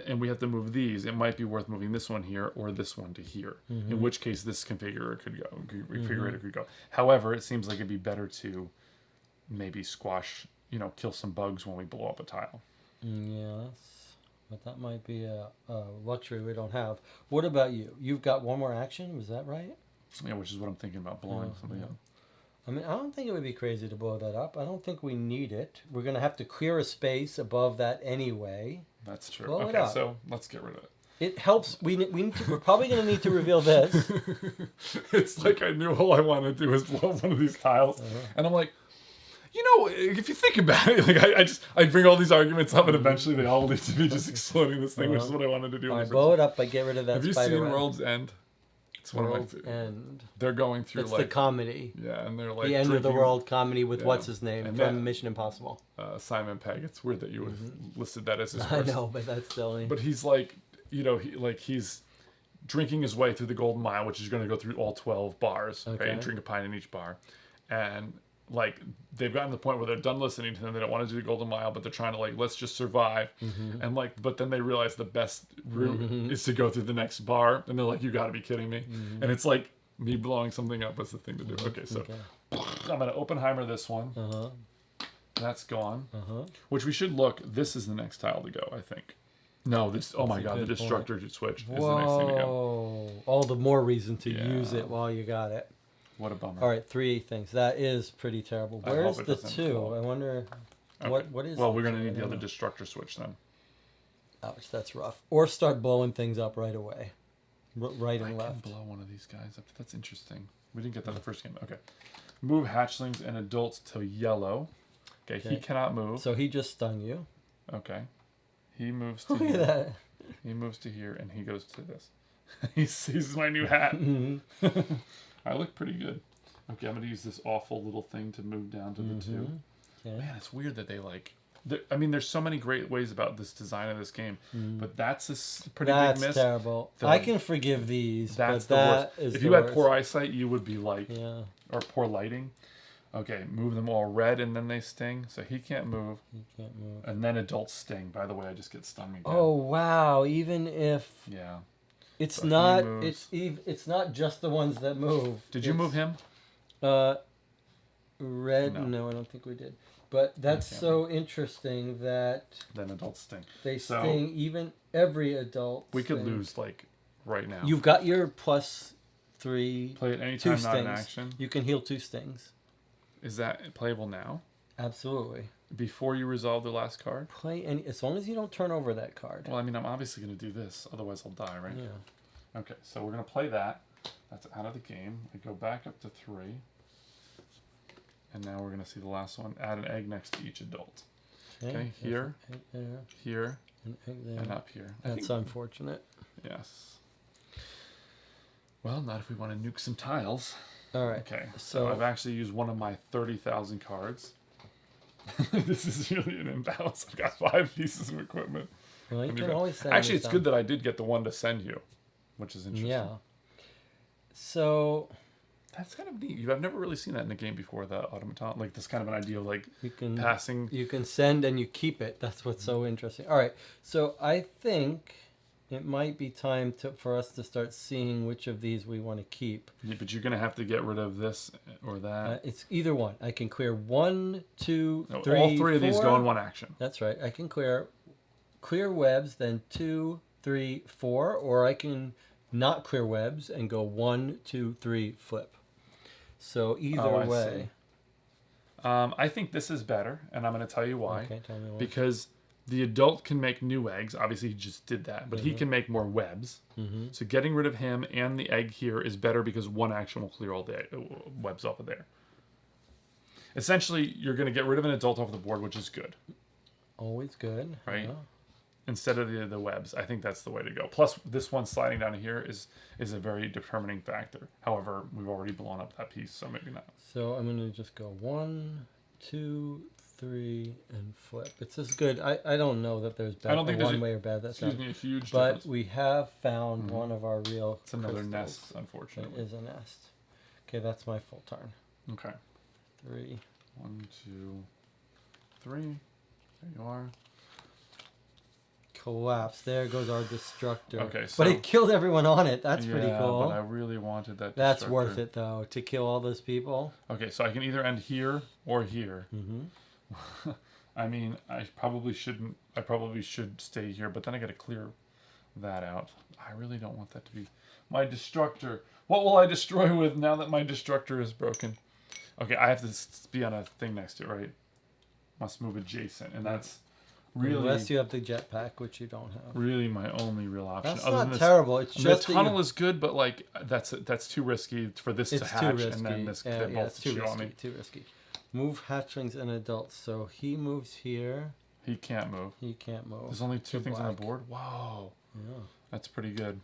and we have to move these, it might be worth moving this one here or this one to here. Mm-hmm. In which case, this configurator could go. However, it seems like it'd be better to maybe squash, kill some bugs when we blow up a tile. Yes, but that might be a luxury we don't have. What about you? You've got one more action. Was that right? Yeah, which is what I'm thinking about blowing Oh, something yeah. up. I mean, I don't think it would be crazy to blow that up. I don't think we need it. We're going to have to clear a space above that anyway. That's true. Blow it Okay, up. so let's get rid of it. It helps. We're probably going to need to reveal this. It's like I knew all I wanted to do was blow up one of these tiles, and I'm like, if you think about it, like I bring all these arguments up, and eventually they all lead to me just exploding this thing, which is what I wanted to do. All in right, the blow first it up, but get rid of that Have you spider seen web. World's End? It's one of my World's favorite. End. They're going through It's like the comedy. yeah, and they're like The end of the drinking, world comedy with Yeah. what's his name And from that- Mission Impossible. Simon Pegg. It's weird that you would have listed that as his I first. know, but that's silly. But he's like, he's drinking his way through the Golden Mile, which is going to go through all 12 bars, right? Okay. And drink a pint in each bar. And like they've gotten to the point where they're done listening to him. They don't want to do the Golden Mile, but they're trying to let's just survive. Mm-hmm. And but then they realize the best route is to go through the next bar. And they're like, you got to be kidding me. Mm-hmm. And it's like me blowing something up was the thing to do. Okay, so I'm going to Oppenheimer this one. Uh-huh. That's gone. Uh-huh. Which we should look. This is the next tile to go, I think. No, this. Oh my a God, the good destructor switch is the next thing to go. Whoa. All the more reason to Yeah. use it while you got it. What a bummer. All right, 3 things. That is pretty terrible. I Where's hope it the doesn't 2? blow. I wonder Okay. what is Well, the we're gonna 2? need I the don't other know. destructor switch then. Ouch, that's rough. Or start blowing things up right away. Right I and can left. blow one of these guys up. That's interesting. We didn't get that in the first game. Okay. Move hatchlings and adults to yellow. Okay, he Okay. cannot move. So he just stung you. Okay. He moves to Look at here. that. He moves to here and he goes to this. He sees my new hat. Mhm. I look pretty good. Okay, I'm gonna use this awful little thing to move down to the 2. Mhm. Okay. Man, it's weird that they there's so many great ways about this design of this game, but that's a pretty That's big miss. terrible. The- I can forgive these, That's but the that worst. is If the you had worst. poor eyesight, you would be like, Yeah. or poor lighting, Okay, move them all red and then they sting. So he can't move. You can't move. And then adults sting. By the way, I just get stung again. Oh wow! Even if Yeah. it's So he not, moves. it's not just the ones that move. Did you move him? Red? No. No, I don't think we did. But that's can't so interesting that Then adults sting. they So- sting even every adult. We could sting. lose like right now. You've got your +3. play it 2 anytime, not in stings. action. You can heal 2 stings. Is that playable now? Absolutely. Before you resolve the last card? Play any as long as you don't turn over that card. Well, I mean, I'm obviously going to do this. Otherwise, I'll die, right? Yeah. Okay, so we're going to play that. That's out of the game. I go back up to 3. And now we're going to see the last one. Add an egg next to each adult. Okay, there's here, an egg there, here, an egg there. and up here. I That's think- unfortunate. Yes. Well, not if we want to nuke some tiles. All right. Okay, So- so I've actually used one of my 30,000 cards. This is really an imbalance. I've got 5 pieces of equipment. Well, you And can you've got- always send Actually, me it's some. good that I did get the one to send you, which is interesting. Yeah. So That's kind of neat. I've never really seen that in a game before, the automaton. Like, this kind of an idea of, like, you can passing. you can send and you keep it. That's what's so interesting. All right. So I think it might be time for us to start seeing which of these we want to keep. Yeah, but you're going to have to get rid of this or that. It's either one. I can clear 1, 2, No, 3, all 3 of these 4. go in one action. That's right. I can clear webs, then 2, 3, 4, or I can not clear webs and go 1, 2, 3, flip. So either Oh, I way. I think this is better, and I'm going to tell you why. Okay, tell me why. Because the adult can make new eggs. Obviously, he just did that, but he Mm-hmm. can make more webs. So getting rid of him and the egg here is better because one action will clear all the webs off of there. Essentially, you're going to get rid of an adult off the board, which is good, Always good. right? Yeah. Instead of the webs. I think that's the way to go. Plus, this one sliding down here is a very determining factor. However, we've already blown up that piece, so maybe not. So I'm going to just go 1, 2, 3, and flip. It's as good. I don't know that there's bad, I don't think there's one a- way or bad. That's Excuse not. me, a huge But difference. we have found one of our real. It's another crystals. nest, It unfortunately. is a nest. Okay, that's my full turn. Okay. 3. 1, 2, 3. There you are. Collapse. There goes our destructor. Okay, but so- it killed everyone on it. That's pretty Yeah, cool. but I really wanted that. That's destructor. worth it though, to kill all those people. Okay, so I can either end here or here. Mm-hmm. I mean, I probably shouldn't. I probably should stay here, but then I got to clear that out. I really don't want that to be my destructor. What will I destroy with now that my destructor is broken? Okay, I have to be on a thing next to it, right? Must move adjacent, and that's really, Unless you have the jetpack, which you don't have. really my only real option. That's other not than this. terrible. It's The just that tunnel you- is good, but like that's too risky for this to it's too hatch, risky. and then this yeah, they both it's too shoot on risky. me. Too risky. Move hatchlings and adults. So he moves here. He can't move. He can't move. There's only 2 to things on the black. board. Wow, Yeah. that's pretty good.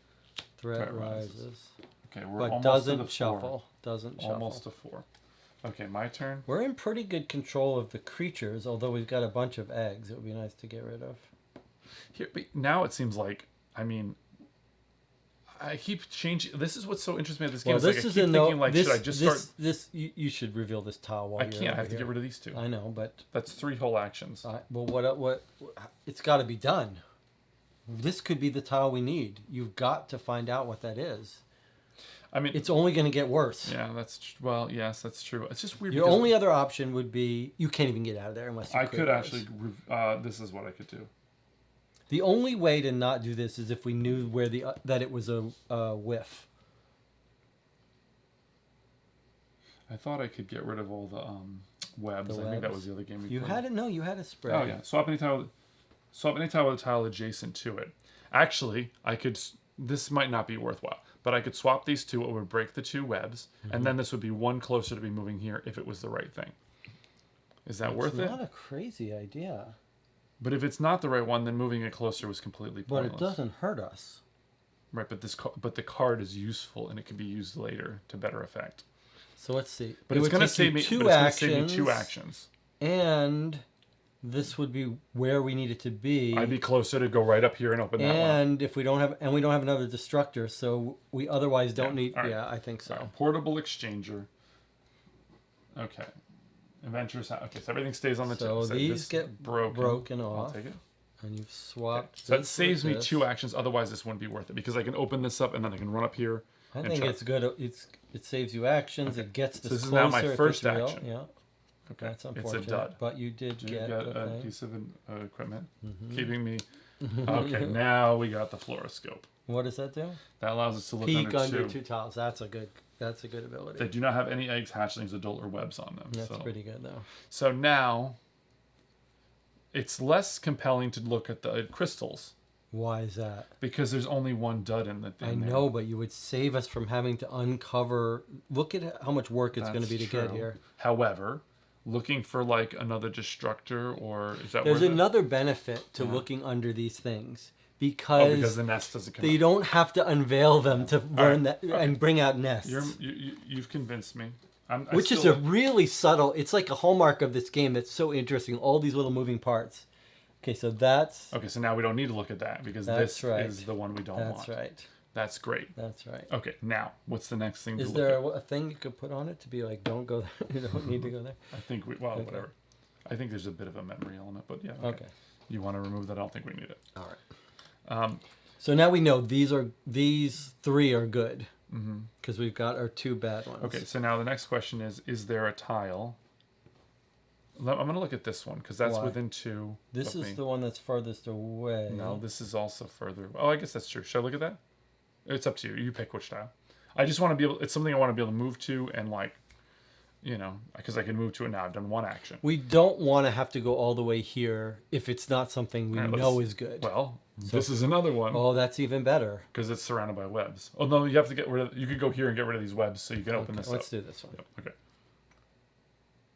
Threat Threat rises. rises. Okay, we're But almost doesn't to the shuffle. 4. Doesn't shuffle. Almost to 4. Okay, my turn. We're in pretty good control of the creatures, although we've got a bunch of eggs. It would be nice to get rid of. Here, but now it seems like, I mean, I keep changing. This is what's so interesting about this game. Well, Is like this I is keep a thinking, no. like, This, should I just this, start? this you should reveal this tile while I you're can't. I over have to here. get rid of these 2. I know, but That's 3 whole actions. well, what? It's got to be done. This could be the tile we need. You've got to find out what that is. I mean, It's only going to get worse. yeah, well, yes, that's true. It's just weird. Your because only other option would be you can't even get out of there unless you I clear could those. actually. This is what I could do. The only way to not do this is if we knew where that it was a whiff. I thought I could get rid of all the webs. The I think that webs. was the other game we You played. had it. No, you had a spread. Oh yeah, swap any tile with a tile adjacent to it. Actually, I could. This might not be worthwhile, but I could swap these 2. It would break the 2 webs, and then this would be 1 closer to be moving here if it was the right thing. Is that worth It's it? not a crazy idea, But if it's not the right one, then moving it closer was completely but pointless. it doesn't hurt us. Right, but but the card is useful and it can be used later to better effect. So let's see. But It it's would going to take save you me. two But it's going to save me actions, 2 actions. and this would be where we need it to be. I'd be closer to go right up here and open that one. Up. and if we don't have another destructor, so we otherwise don't Yeah, need. all right. Yeah, I think so. All right, portable exchanger. Okay. Adventurous. Okay, so everything stays on the So tip. these this get broken off. I'll take it. And you've swapped. So that this saves with me this. 2 actions. Otherwise, this wouldn't be worth it because I can open this up and then I can run up here. I and think try. it's good. It saves you actions. It gets So this this is closer now my if first it's real. action. Yeah, Okay, that's it's unfortunate. a dud. But you did You get got the a thing. piece of equipment Mm-hmm. keeping me. Okay, now we got the fluoroscope. What does that do? That allows us to look Peek under two. two tiles. That's a good ability. They do not have any eggs, hatchlings, adult, or webs on them. That's so. pretty good though. So now, it's less compelling to look at the crystals Why is that? because there's only one dud in the thing. I know, but you would save us from having to uncover. Look at how much work it's going to be to get here. However, looking for like another destructor or is that There's where another benefit to looking under these things because because the nest doesn't come you out. don't have to unveil them to learn right, that and bring out nests. You've convinced me. Which is a really subtle. It's like a hallmark of this game that's so interesting. All these little moving parts. Okay, so that's Okay, so now we don't need to look at that because That's this right. is the one we don't that's want. right. That's great. That's right. Okay, now what's the next thing to Is look there at? a thing you could put on it to be like, don't go there. You don't need to go there. I think whatever. I think there's a bit of a memory element, but yeah. Okay. You want to remove that? I don't think we need it. All right. Um, So now we know these three are good because we've got our two bad ones. okay, so now the next question is there a tile? I'm going to look at this one because that's Why? within 2 This of is me. the one that's farthest away. No, this is also further. Oh, I guess that's true. Should I look at that? It's up to you. You pick which tile. I just want to be able. It's something I want to be able to move to and like, because I can move to it now. I've done one action. We don't want to have to go all the way here if it's not something we All right, know let's- is good. Well, this is another one Oh, that's even better. because it's surrounded by webs. Oh no, you have to get rid of. You could go here and get rid of these webs so you can open Okay, this let's up. do this one. Yep, okay.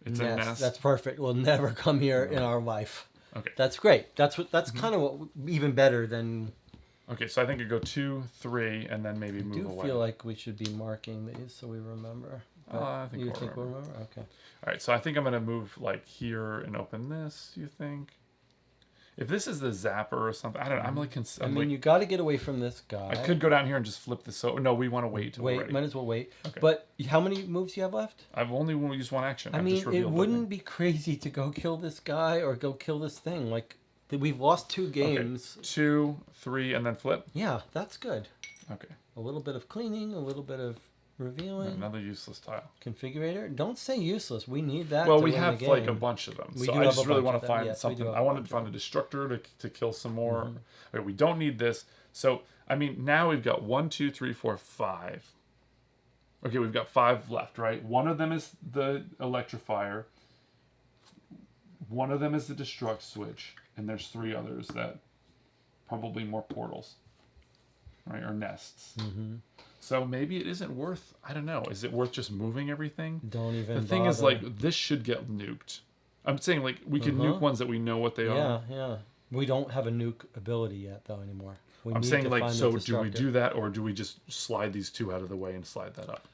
It's a Nest. nest. That's perfect. We'll never come here in our life. Okay. That's great. That's kind of what even better than. Okay, so I think you go 2, 3, and then maybe I move do away. feel like we should be marking these so we remember. But I think you we'll think we'll remember. remember? Okay. All right, so I think I'm gonna move like here and open this. You think? If this is the zapper or something, I don't know. I'm like, I mean, you got to get away from this guy. I could go down here and just flip this. So no, we want to wait till we're Wait, ready. might as well wait. Okay. But how many moves do you have left? I've only used one action. I I've mean, just it revealed wouldn't be crazy to go kill this guy or go kill this thing. Like, we've lost 2 games. Okay. 2, 3, and then flip. Yeah, that's good. Okay. A little bit of cleaning, a little bit of revealing. Another useless tile. Configurator. Don't say useless. We need that. Well, to we win have the like a game. bunch of them. We So do I have just a really bunch want of to them. find Yes, we something. do have I a wanted bunch to of find a destructor to kill some more. Mm-hmm. Okay, we don't need this. So I mean, now we've got 1, 2, 3, 4, 5. Okay, we've got 5 left, right? One of them is the electrifier. One of them is the destruct switch, and there's 3 others that probably more portals, right, or nests. Mm-hmm. So maybe it isn't worth. I don't know. Is it worth just moving everything? Don't even. The thing is, bother. like, this should get nuked. I'm saying, like, we can nuke ones that we know what they Yeah, are. yeah. We don't have a nuke ability yet, though, anymore. We I'm need saying, to like, find the so do we destructor. do that, or do we just slide these 2 out of the way and slide that up?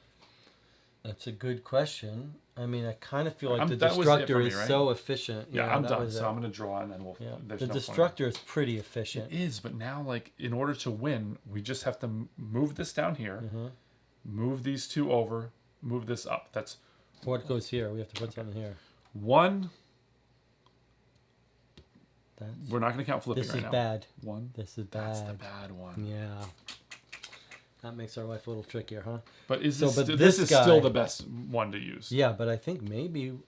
That's a good question. I mean, I kind of feel like the that was it destructor for me, is right? so efficient. Yeah, I'm that done. was So it. I'm gonna draw, and then we'll. Yeah. There's The no point. destructor is pretty efficient. It is, but now, like, in order to win, we just have to move this down here, Mm-hmm. move these 2 over, move this up. That's What goes here? We have to put something here. 1. That's, We're not gonna count flipping this right is now. bad. 1. This is That's the bad. bad one. Yeah. That makes our life a little trickier, huh? But is So, this? but This this is guy- still the best one to use. Yeah, but I think maybe,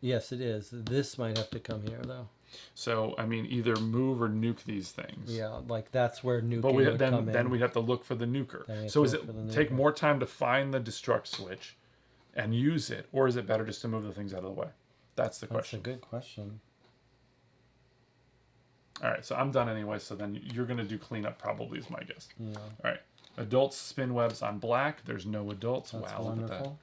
yes, it is. This might have to come here, though. So I mean, either move or nuke these things. Yeah, like that's where nuking But we would come then in. we'd have to look for the nuker. Then we have So to is look it for the take nuker. more time to find the destruct switch and use it, or is it better just to move the things out of the way? That's the That's a question. good question. All right, so I'm done anyway. So then you're gonna do cleanup, probably is my guess. Yeah, All right, adults spin webs on black. There's no adults. that's Wow, look at that. wonderful.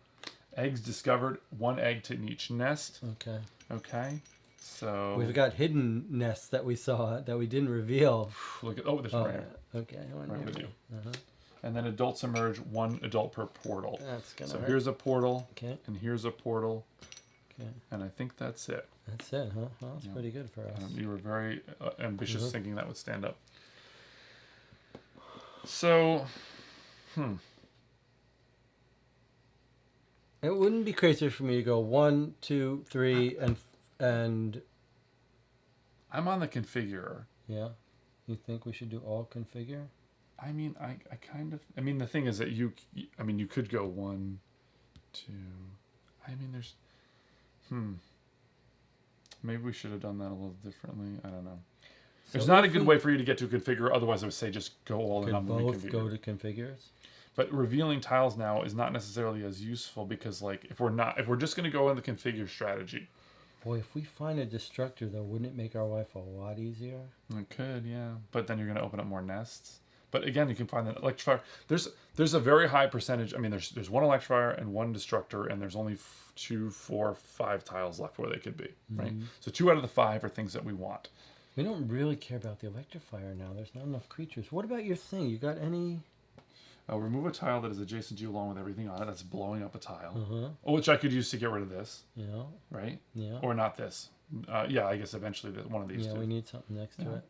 Eggs discovered. 1 egg to each nest. Okay. Okay, so We've got hidden nests that we saw that we didn't reveal. look at there's Oh, one here. yeah. Okay. I wonder Right with if- you. Uh-huh. And then adults emerge. 1 adult per portal. That's gonna So hurt. here's a portal, Okay. and here's a portal, Okay. and I think that's it. That's it, huh? Well, that's Yeah. pretty good for us. You were very ambitious, Mhm. thinking that would stand up. So, It wouldn't be crazy for me to go 1, 2, 3, and I'm on the configurer. yeah. You think we should do all configure? I mean, I kind of. I mean, the thing is that you could go 1, 2. I mean, there's. Maybe we should have done that a little differently. I don't know. There's not a good way for you to get to a configure. Otherwise, I would say just go all in Could on the both configure. go to configures? But revealing tiles now is not necessarily as useful because, like, if we're just going to go in the configure strategy. Boy, if we find a destructor, though, wouldn't it make our life a lot easier? It could, yeah. But then you're going to open up more nests. But again, you can find that electrifier. There's a very high percentage. I mean, there's one electrifier and one destructor, and there's only 2, 4, 5 tiles left where they could be, right? So 2 out of the 5 are things that we want. We don't really care about the electrifier now. There's not enough creatures. What about your thing? You got any? Remove a tile that is adjacent to you along with everything on it. That's blowing up a tile. Uh-huh. Which I could use to get rid of this, Yeah. right? Yeah. Or not this. Yeah, I guess eventually one of these Yeah, two. we need something next to it.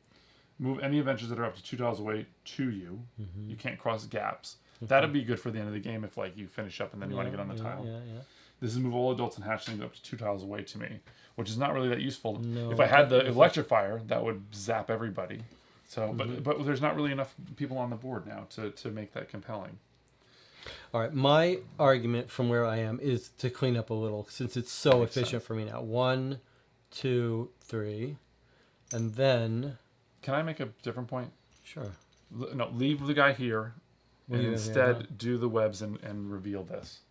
Move any adventures that are up to 2 tiles away to you. Mm-hmm. You can't cross gaps. That'd be good for the end of the game if like you finish up and then you want to get on the tile. Yeah. This is move all adults and hatchlings up to 2 tiles away to me, which is not really that useful. No, if I had the it's electrifier, that would zap everybody. So, Mm-hmm. but there's not really enough people on the board now to make that compelling. All right. My argument from where I am is to clean up a little since it's so Makes efficient for me now. 1, 2, 3, and then Can I make a different point? sure. No, leave the guy here, and Leave him here, instead huh? do the webs and reveal this.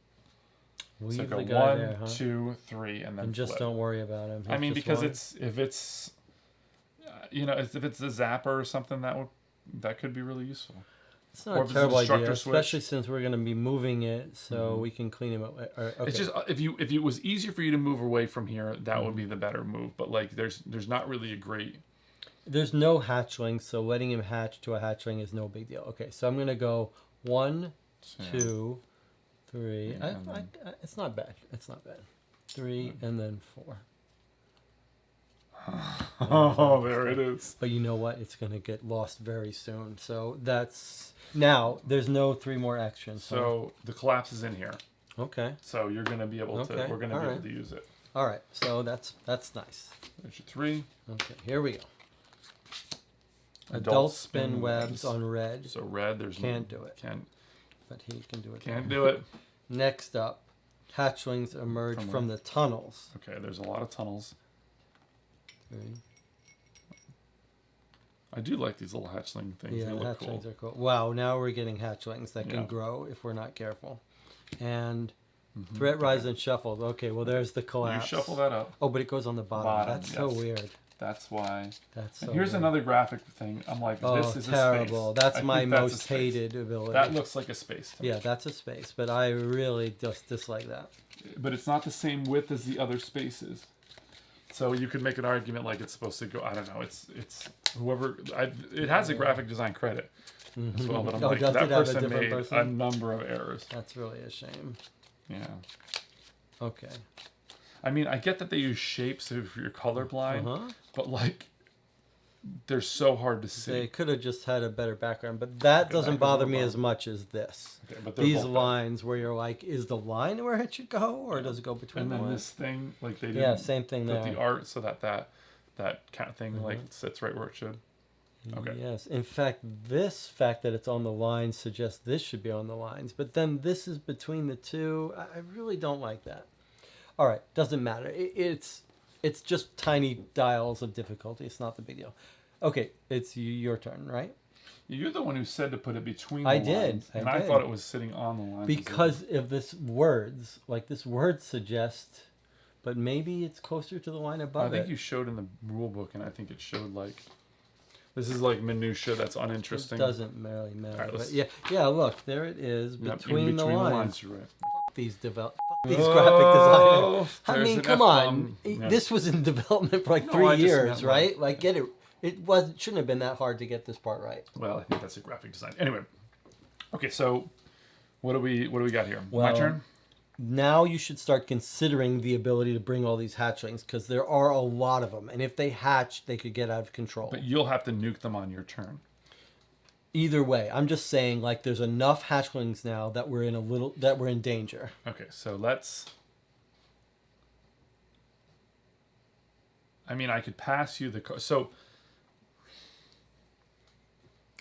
So Leave go the guy 1, there, huh? 2, 3, and then And just flip. don't worry about him. I He's mean, just because one. if it's if it's a zapper or something that could be really useful. It's or not if a it's a terrible idea, destructor switch. especially since we're going to be moving it, so we can clean him up. Okay. It's just if it was easier for you to move away from here, that would be the better move. But like, there's not really a great. There's no hatchling, so letting him hatch to a hatchling is no big deal. Okay, so I'm going to go 1, 2, 3. Yeah, It's not bad. It's not bad. 3 and then 4. Oh, there it is. But you know what? It's going to get lost very soon. So that's now. There's no 3 more actions. So the collapse is in here. Okay. So you're gonna be able to. Okay, We're gonna be alright. able to use it. All right. So that's nice. There's your 3. Okay. Here we go. Adult Adult spin spin webs webs. on red, So red. There's Can't do it. Can't but he can do it. do it. Next up, hatchlings emerge From from the tunnels. Okay. There's a lot of tunnels. 3. I do like these little hatchling things. Yeah, they the look hatchlings cool. are cool. Wow, now we're getting hatchlings that can Yeah. grow if we're not careful. And threat rise and shuffle. Okay, well there's the You collapse. shuffle that up. Oh, but it goes on the bottom. Bottom, That's so yes. weird. That's why. That's so And here's weird. another graphic thing. I'm like, Oh, this is terrible. a space. That's I my think that's a most space. hated ability. That looks like a space. To me. Yeah, that's a space, but I really just dislike that. But it's not the same width as the other spaces. So you could make an argument like it's supposed to go. I don't know. It's whoever. It has a graphic design credit as well, but I'm Oh, like does that it have a person different made person? a number of errors. That's really a shame. Yeah. Okay. I mean, I get that they use shapes if you're colorblind, Uh-huh. but like, they're so hard to see. They could have just had a better background, but that doesn't background bother would me bother as much as this. Okay, but they're These both bad. lines where you're like, is the line where it should go, or does it go between And the then lines? this thing, like they did Yeah, same thing put there. the art so that kind of thing like sits right where it should. Okay. Yes. In fact, this fact that it's on the lines suggests this should be on the lines, but then this is between the two. I really don't like that. All right, doesn't matter. It's just tiny dials of difficulty. It's not the big deal. Okay, it's your turn, right? You're the one who said to put it between the I lines. did, I And I did. thought it was sitting on the lines. Because of this words, like this word suggests, but maybe it's closer to the line I above think it. you showed in the rule book, and I think it showed like this is like minutia that's uninteresting. It doesn't really matter. All right, but let's- yeah. Look, there it is Yep, in between the lines. You're right. These these graphic designers. I there's mean, an come F-bomb. on. Yeah. This was in development for like No, 3 I just years, meant right? Like, get it. Shouldn't have been that hard to get this part right. Well, I think that's a graphic design. Anyway, okay. So, what do we got here? My Well, turn. Now you should start considering the ability to bring all these hatchlings because there are a lot of them, and if they hatch, they could get out of control. But you'll have to nuke them on your turn. Either way, I'm just saying like there's enough hatchlings now that we're in danger. Okay, so let's. I mean, I could pass you the card. So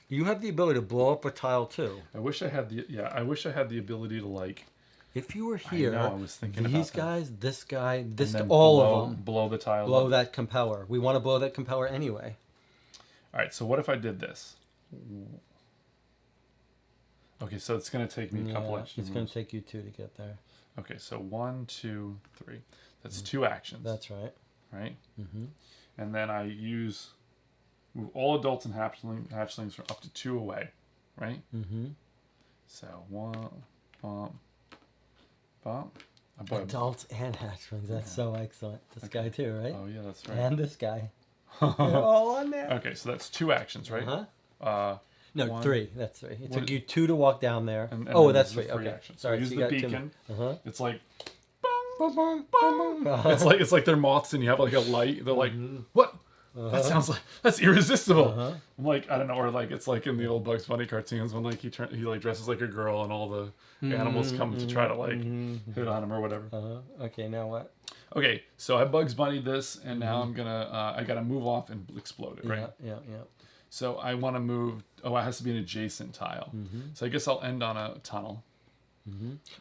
You have the ability to blow up a tile too. I wish I had the ability to like. If you were here, I was thinking these about that. guys, this guy, this and guy, then all blow, of them, blow the tile. blow up. that compeller. We want to blow that compeller anyway. All right. So what if I did this? Okay, so it's gonna take me a couple extra it's going moves. to take you 2 to get there. Okay, so 1, 2, 3. That's 2 actions. That's right. right. Mm-hmm. And then I move all adults and hatchlings from up to 2 away, right? Mm-hmm. So 1, bump, bump. Adults and hatchlings. That's so excellent. This guy too, right? Oh yeah, that's right. And this guy. They're all on there. Okay, so that's 2 actions, right? Uh-huh. No, 1. 3. That's 3. It What took is- you 2 to walk down there. And Oh, then that's there's 3. the free Okay. action. So Sorry. use so the you got beacon. Uh-huh. It's like Boom, boom, boom, boom. it's like they're moths and you have like a light. They're like, what? That sounds like that's irresistible. I'm like, I don't know, or like it's like in the old Bugs Bunny cartoons when like he like dresses like a girl and all the animals come to try to like hit on him or whatever. Okay, now what? Okay, so I Bugs Bunny this, and now I'm gonna I gotta move off and explode it, right? Yeah. So I want to move. Oh, it has to be an adjacent tile. So I guess I'll end on a tunnel.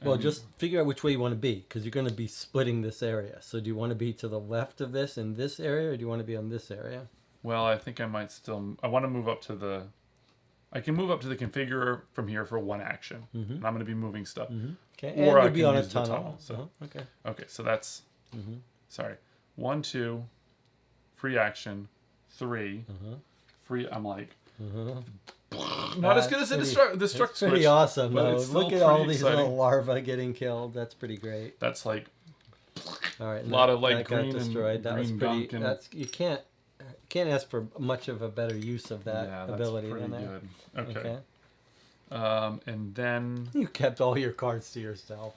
Well, just figure out which way you want to be, because you're going to be splitting this area. So do you want to be to the left of this in this area, or do you want to be on this area? Well, I think I might still. I want to move up to the. I can move up to the configurer from here for 1 action, and I'm going to be moving stuff. Okay, Or and I you'd be can on a use the tunnel. tunnel, so- Okay. Okay, so that's. Sorry, 1, 2, free action, 3, free. I'm like. Not as good as the destruct switch. Pretty awesome, but though. it's still Look at all pretty these exciting. little larvae getting killed. That's pretty great. That's like All right, a lot of like that green got destroyed. and That was green pretty. gunk and That's you can't ask for much of a better use of that yeah, that's ability pretty than that. good. Okay. Okay. And then You kept all your cards to yourself.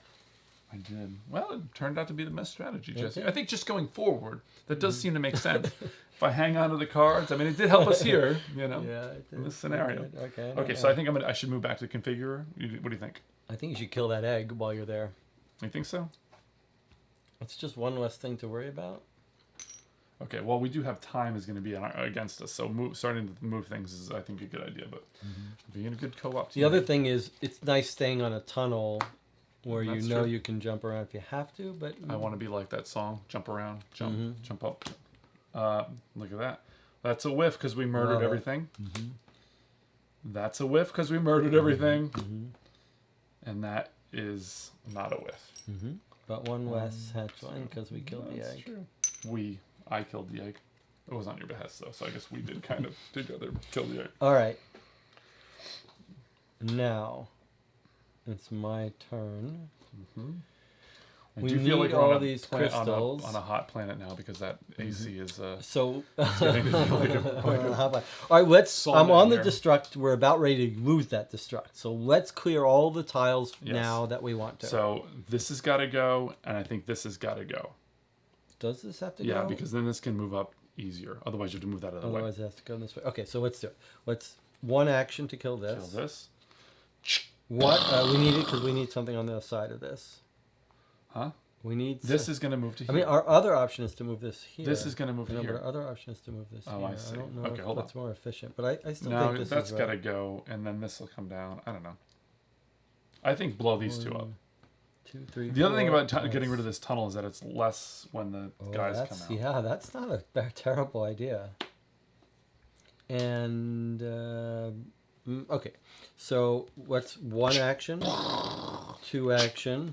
I did. Well, it turned out to be the best strategy, Jesse. Okay. I think just going forward, that does seem to make sense. If I hang on to the cards, I mean, it did help us here, you know, Yeah, it in did. this scenario. It did. Okay. Okay, so I think I should move back to the configurer. What do you think? I think you should kill that egg while you're there. You think so? It's just one less thing to worry about. Okay, well, we do have time is going to be against us, so starting to move things is, I think, a good idea, but being a good co-op team. The other thing is, it's nice staying on a tunnel where you That's know true. you can jump around if you have to, but I want to be like that song, jump around, jump up. Look at that. That's a whiff because we murdered Love it. everything. That's a whiff because we murdered everything. And that is not a whiff. but one less hatchling because we killed the That's egg. true. I killed the egg. It was on your behest though, so I guess we did kind of together kill the egg. All right. Now, it's my turn. I We do feel like need we're on all a these planet- crystals. on a hot planet now because that AC is So, getting to be like all right, let's. Sauna I'm on the here. destruct. We're about ready to lose that destruct. So let's clear all the tiles Yes. now that we want to. So this has got to go, and I think this has got to go. Does this have to Yeah, go? because then this can move up easier. Otherwise, you have to move that out of the way. Otherwise, it has to go this way. Okay, so let's do it. Let's one action to kill this. Kill this. What we need it because we need something on the other side of this. Huh? We need This is going to move to I here. mean, our other option is to move this here. This is going to move to No, but here. our other option is to move this Oh, here. I see. don't know Okay, if hold that's more efficient, but I still No, think this that's is got to right. go, and then this will come down. I don't know. I think blow these two up. 2, 3, The other thing 4. about getting rid of this tunnel is that it's less when the guys come out. Yeah, that's not a terrible idea. And okay, so what's one action, 2 action,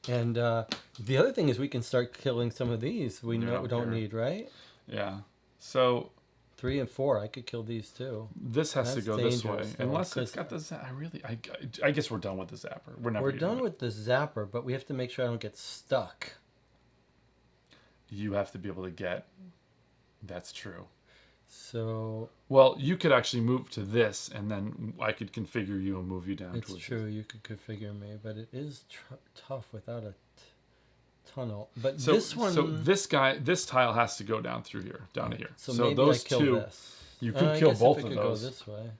and the other thing is we can start killing some of these. We Yeah, know we don't here. need, right? Yeah. So 3 and 4, I could kill these too. this has to That's go this way, dangerous, though, unless it's 'cause- got the I guess we're done with the zapper. We're never. We're using done it. with the zapper, but we have to make sure I don't get stuck. You have to be able to get. That's true. So Well, you could actually move to this, and then I could configure you and move you down. it's towards true, you could configure me, but it is tough without a tunnel. But So this one, So this tile has to go down through here, down to here. so So maybe those I kill two. this. You could I kill guess both if it of could those. Go this way.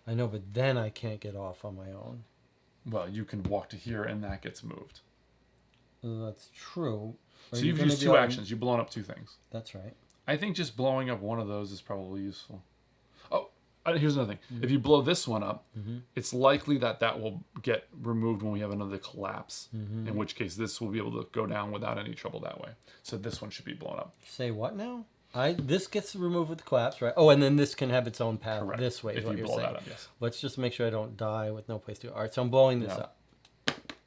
I know, but then I can't get off on my own. Well, you can walk to here, and that gets moved. That's true. Are So you you've gonna used be two able- actions. You've blown up two things. That's right. I think just blowing up one of those is probably useful. Oh, here's another thing. If you blow this one up, it's likely that will get removed when we have another collapse. In which case, this will be able to go down without any trouble that way. So this one should be blown up. Say what now? This gets removed with the collapse, right? Oh, and then this can have its own path Correct. this way. Is If what you you're blow saying. that up, yes. Let's just make sure I don't die with no place to go. All right, so I'm blowing this Yeah. up.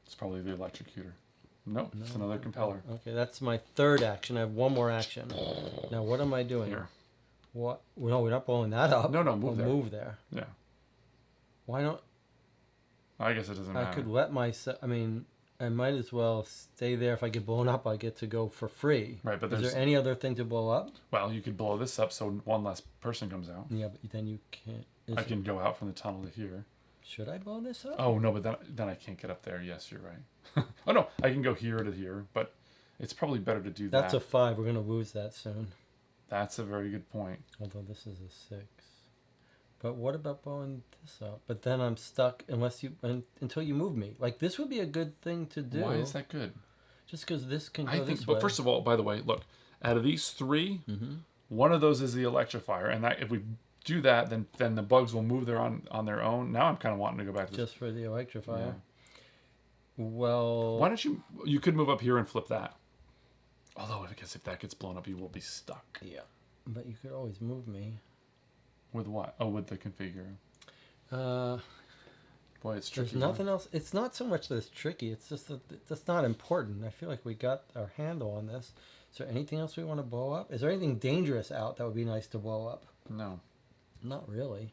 It's probably the electrocutor. Nope, it's another compeller. Okay, that's my third action. I have one more action. Now, what am I doing? Here. What? No, we're not blowing that up. No, move We'll there. Move there. Yeah. Why not? I guess it doesn't matter. I could let myself. I mean, I might as well stay there. If I get blown up, I get to go for free. Right, but is there's... there any other thing to blow up? Well, you could blow this up so one less person comes out. Yeah, but then you can't. I can go out from the tunnel to here. Should I blow this up? Oh, no, but then I can't get up there. Yes, you're right. Oh, no, I can go here to here, but it's probably better to do That's that. a 5. We're gonna lose that soon. That's a very good point. Although this is a 6. But what about blowing this up? But then I'm stuck until you move me. Like this would be a good thing to do. Why is that good? Just because this can go I think, this but way. first of all, by the way, look, out of these three, Mm-hmm. one of those is the electrifier, and that if we do that, then the bugs will move there on their own. Now I'm kind of wanting to go back to this. Just for the electrifier. Yeah. Well, Why don't you could move up here and flip that. Although I guess if that gets blown up, you will be stuck. yeah, but you could always move me. With what? Oh, with the configure. Uh, Boy, it's tricky. there's nothing else. It's not so much that it's tricky. It's just that that's not important. I feel like we got our handle on this. Is there anything else we want to blow up? Is there anything dangerous out that would be nice to blow up? No. Not really.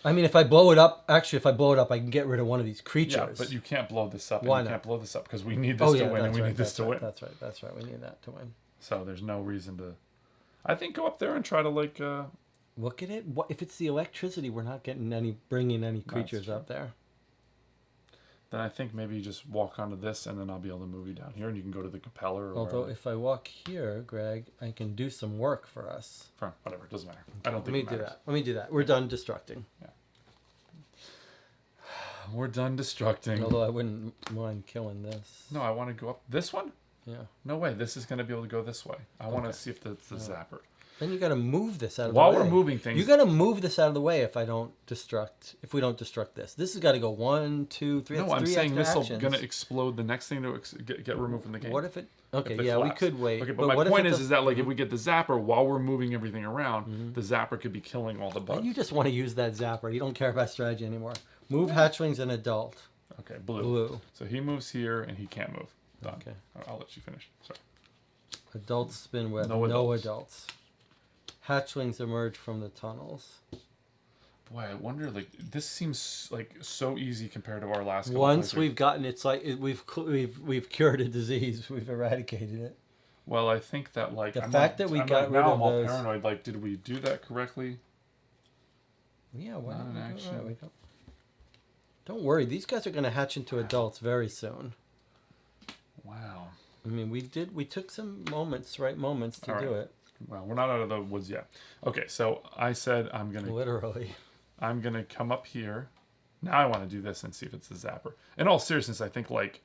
I mean, if I blow it up, I can get rid of one of these creatures. Yeah, but you can't blow this up. Why and you not? can't blow this up because we need this to win, and we need this to win. That's right. We need that to win. So there's no reason to. I think go up there and try to like. Look at it. What if it's the electricity? We're not bringing any creatures true. up there. Then I think maybe you just walk onto this, and then I'll be able to move you down here, and you can go to the compeller. Or Although wherever. if I walk here, Greg, I can do some work for us. Fine, whatever, it doesn't matter. I don't Let think me it do matters. that. Let me do that. We're done destructing. We're done destructing. Although I wouldn't mind killing this. No, I want to go up this one. Yeah. No way. This is going to be able to go this way. I want to Okay. see if it's the zapper. Then you got to move this out of While the way. we're moving things- you got to move this out of the way if I don't destruct. If we don't destruct this, this has got to go 1, 2, 3. No, That's I'm 3 saying extra this will actions. going to explode the next thing to get removed from the game. What if it? Okay, If the yeah, we collapse. could wait. Okay, but my what if point it is does- that like if we get the zapper while we're moving everything around, the zapper could be killing all the bugs. You just want to use that zapper. You don't care about strategy anymore. Move hatchlings and adult. Okay, blue. Blue. So he moves here and he can't move. Done. Okay. I'll let you finish. Sorry. Adults spin web. No No adults. adults. Hatchlings emerge from the tunnels. Boy, I wonder. Like this seems like so easy compared to our last. couple Once playthroughs. we've gotten, it's like we've cured a disease. We've eradicated it. Well, I think that like The I'm fact not- that we I'm got like, rid now of I'm all those- paranoid. Like, did we do that correctly? Yeah, why Not not? an We action. right, we don't. Don't worry, these guys are going to hatch into adults very soon. Wow. I mean, we took some right moments to All do right. it. Well, we're not out of the woods yet. Okay, so I said I'm Literally. gonna come up here. Now I want to do this and see if it's the zapper. In all seriousness, I think like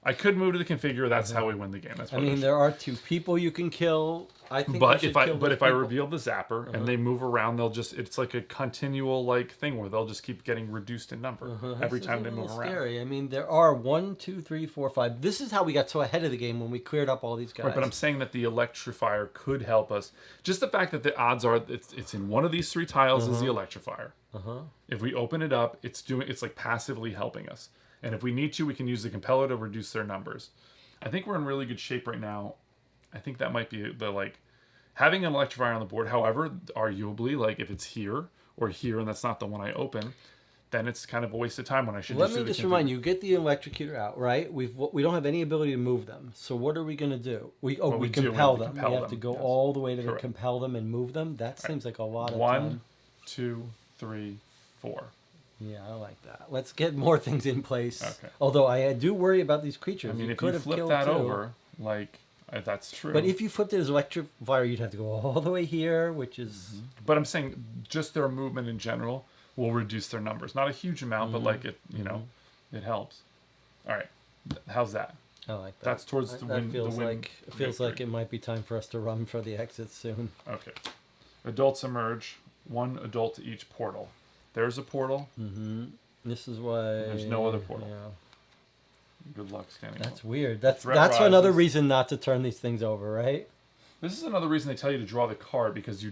I could move to the configure. That's how we win the game. That's I what mean, there are 2 people you can kill. I think. we But should if I kill but those if I people. reveal the zapper and they move around, they'll just it's like a continual like thing where they'll just keep getting reduced in number every This is time a they move little around. scary. I mean, there are 1, 2, 3, 4, 5. This is how we got so ahead of the game when we cleared up all these guys. Right, but I'm saying that the electrifier could help us. Just the fact that the odds are it's in one of these 3 tiles is the electrifier. If we open it up, it's like passively helping us. And if we need to, we can use the compeller to reduce their numbers. I think we're in really good shape right now. I think that might be the like having an electrifier on the board. However, arguably, like if it's here or here and that's not the one I open, then it's kind of a waste of time when I should. Let me just remind you: get the electrocutor out, right? We don't have any ability to move them. So what are we going to do? We do, we compel have to them. compel we have to them, go yes. all the way to Correct. compel them and move them. That seems like a lot of 1, time. 2, 3, 4. Yeah, I like that. Let's get more things in place. Okay. Although I do worry about these creatures. I mean, if could you have flip killed that 2. over, like That's true. But if you flipped it as Electrifier, you'd have to go all the way here, which is But I'm saying just their movement in general will reduce their numbers. Not a huge amount, but like it, you know, it helps. All right, how's that? I like that. That's towards the win. Feels the win like it feels like victory. it might be time for us to run for the exit soon. Okay. Adults emerge. 1 adult to each portal. There's a portal. This is why There's no other portal. Yeah. Good luck standing. That's alone. weird. That's Threat another rises. reason not to turn these things over, right? This is another reason they tell you to draw the card because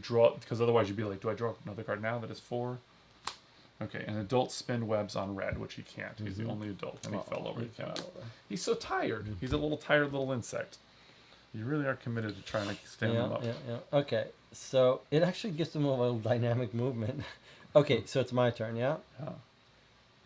otherwise you'd be like, do I draw another card now that is 4? Okay, an adult spin webs on red, which he can't. He's the only adult, and he fell over. He cannot. He's so tired. He's a little tired little insect. You really are committed to trying to stand him up. Yeah. Okay, so it actually gives them a little dynamic movement. Okay, so it's my turn, yeah? Yeah.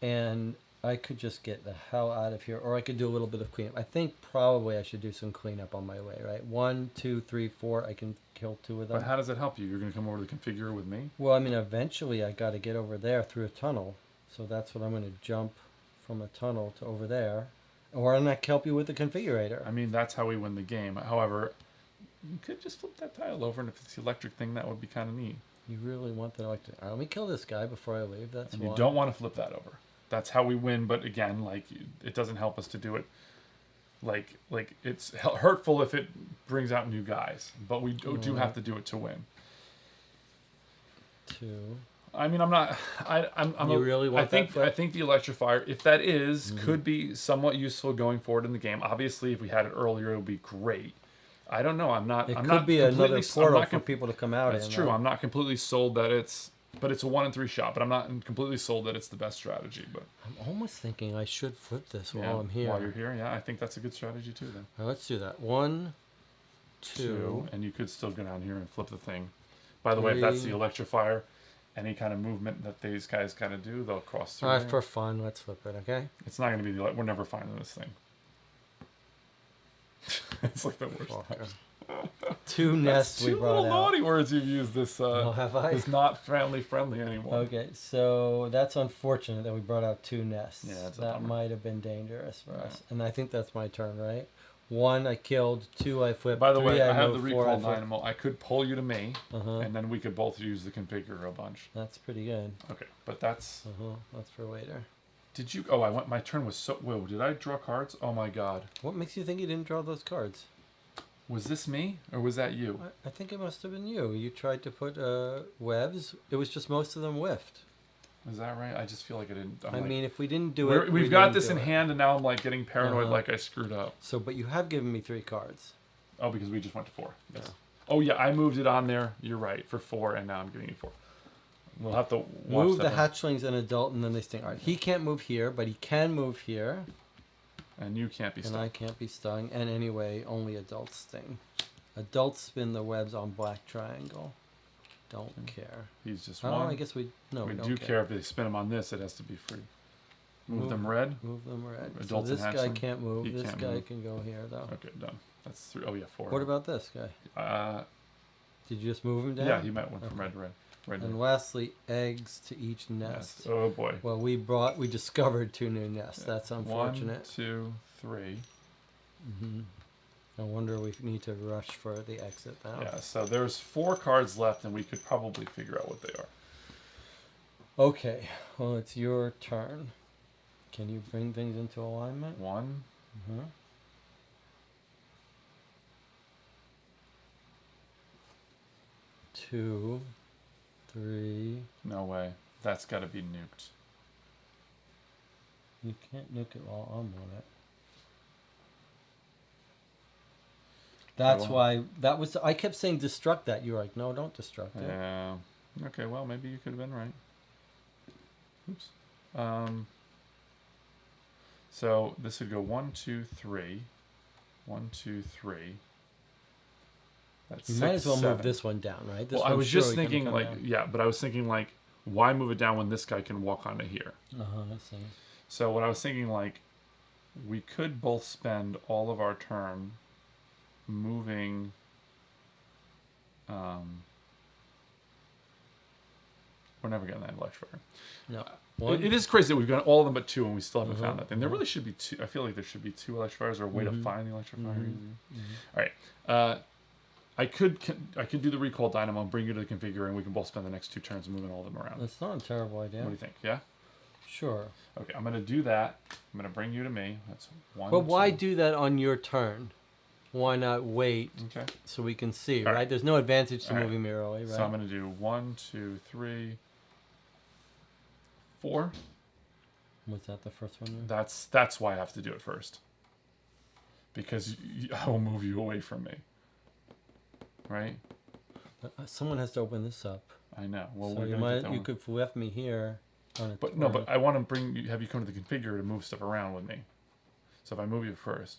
And I could just get the hell out of here, or I could do a little bit of cleanup. I think probably I should do some cleanup on my way, right? 1, 2, 3, 4. I can kill 2 of them. But how does it help you? You're going to come over to the configure with me? Well, I mean, eventually I got to get over there through a tunnel, so that's what I'm going to jump from a tunnel to over there, or I'm not help you with the configurator. I mean, that's how we win the game. However, you could just flip that tile over, and if it's the electric thing, that would be kind of neat. You really want that electric? Let me kill this guy before I leave. That's And why. you don't want to flip that over. That's how we win, but again, like, it doesn't help us to do it. Like it's hurtful if it brings out new guys, but we do have to do it to win. 2. I mean, I'm not. I'm. You really want I think. that flip? I think the electrifier, if that is, could be somewhat useful going forward in the game. Obviously, if we had it earlier, it would be great. I don't know. I'm not. It I'm could not be another completely- I'm portal not for people to come out That's in. true. though. I'm not completely sold that it's. But it's a 1 in 3 shot. But I'm not completely sold that it's the best strategy. But I'm almost thinking I should flip this yeah, while I'm here. while you're here, yeah, I think that's a good strategy too. Then All right, let's do that. 1, 2. and you could still go down here and flip the thing. By the way, if that's the 3. electrifier, any kind of movement that these guys kind of do, they'll cross through. All right, there. for fun, let's flip it, okay? It's not going to be the. We're never finding this thing. It's like the worst. Fucker. 2 nests we Two brought little out. naughty words you've used. This Oh, have I? is not friendly anymore. Okay, so that's unfortunate that we brought out 2 nests. Yeah, it's a that bummer. might have been dangerous for us. And I think that's my turn, right? 1, I killed. 2, I flipped. By the 3, way, I have the moved. 4, I recall flipped. dynamo. I could pull you to me, Uh-huh. and then we could both use the configure a bunch. That's pretty good. Okay, but that's. That's for later. Did you? Oh, I went. My turn was so. Whoa! Did I draw cards? Oh my God! What makes you think you didn't draw those cards? Was this me or was that you? I think it must have been you. You tried to put webs. It was just most of them whiffed. Is that right? I just feel like I didn't. I mean, if we didn't do we're- it, we've we got didn't this do in it. hand, and now I'm like getting paranoid, Uh-huh. like I screwed up. So, but you have given me 3 cards. Oh, because we just went to 4. Yes. Yeah. Oh yeah, I moved it on there. You're right for 4, and now I'm giving you 4. We'll have to watch Move that the one. hatchlings and adult, and then they sting. All right, he can't move here, but he can move here, And you can't be and stuck. I can't be stung. And anyway, only adults sting. Adults spin the webs on black triangle. Don't care. He's just Oh, one. I guess we no. we We do don't care if they spin him on this. It has to be free. Move them red. Move them red. So Adults and this guy hatchling? can't move. He This can't guy move. can go here though. Okay, done. That's 3. Oh yeah, 4. What about this guy? Did you just move him down? Yeah, he might went from Okay. red to red. Red to And red. lastly, eggs to each Nest. nest. Oh boy. Well, we discovered 2 new nests. That's unfortunate. 1, 2, 3. No wonder we need to rush for the exit now. Yeah. So there's 4 cards left, and we could probably figure out what they are. Okay, well, it's your turn. Can you bring things into alignment? 1. Mhm. Two, 3. No way. That's got to be nuked. You can't nuke it while I'm on it. That's well- why that was. I kept saying destruct that. You were like, no, don't destruct it. Yeah. Okay. Well, maybe you could have been right. Oops. So this would go 1, 2, 3. 1, 2, 3. That's You 6, might as well 7. move this one down, right? This Well, I one's was just surely gonna thinking, come like, down. yeah, but I was thinking, like, why move it down when this guy can walk onto here? I see. So what I was thinking, like, we could both spend all of our turn moving. We're never getting that electrifier. No. It is crazy that we've got all of them but 2 and we still haven't found that thing. There really should be 2. I feel like there should be 2 electrifiers or a way to find the electrifier. All right. I could do the recall dynamo and bring you to the configure, and we can both spend the next 2 turns moving all of them around. That's not a terrible idea. What do you think? Yeah? Sure. Okay, I'm going to do that. I'm going to bring you to me. That's 1, But why 2. do that on your turn? Why not wait Okay. so we can see, All right? right. There's no advantage to All right. moving me early, right? So I'm going to do 1, 2, 3, 4. Was that the first one? That's why I have to do it first. Because I will move you away from me. Right? Someone has to open this up. I know. Well, So we're you going to get that you one. could left me here. On a But no, but I want to have you come to the configure to move stuff around with me. So if I move you first,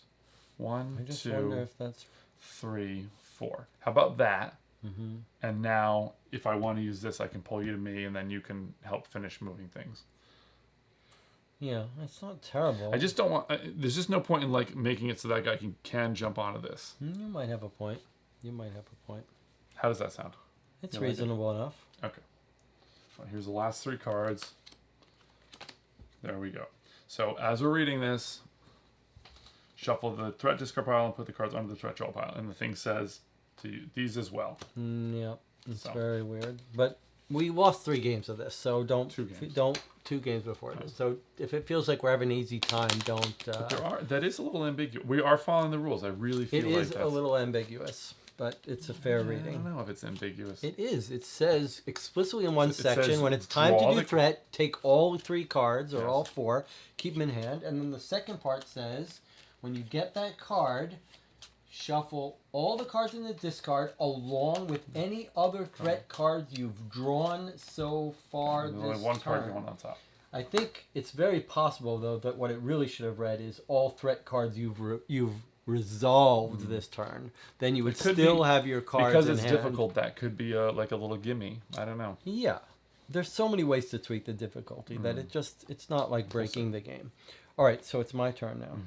I 1, just 2, wonder if that's 3, 4. How about that? mm-hmm. And now, if I want to use this, I can pull you to me, and then you can help finish moving things. Yeah, it's not terrible. I just don't want. There's just no point in like making it so that guy can jump onto this. You might have a point. You might have a point. How does that sound? It's You like it? reasonable enough. Okay. Well, here's the last 3 cards. There we go. So as we're reading this, shuffle the threat discard pile and put the cards under the threat draw pile. And the thing says to you, these as well. Yeah, it's So. very weird. But we lost 3 games of this, so don't 2 games. don't 2 games before this. So if it feels like we're having an easy time, don't. That is a little ambiguous. We are following the rules. I really feel It like is that's, a little ambiguous, but it's a fair I reading. don't know if it's ambiguous. It is. It says explicitly in one It section, says when it's time draw to do the- threat, take all 3 cards or Yes. all 4, keep them in hand. And then the second part says, when you get that card, shuffle all the cards in the discard along with any other threat cards you've drawn so far There's this only one card turn. going on top. I think it's very possible, though, that what it really should have read is all threat cards you've resolved this turn. Then you would It could still be- have your cards Because in it's hand. difficult, that could be like a little gimme. I don't know. Yeah. There's so many ways to tweak the difficulty that it's not like breaking the game. All right, so it's my turn now.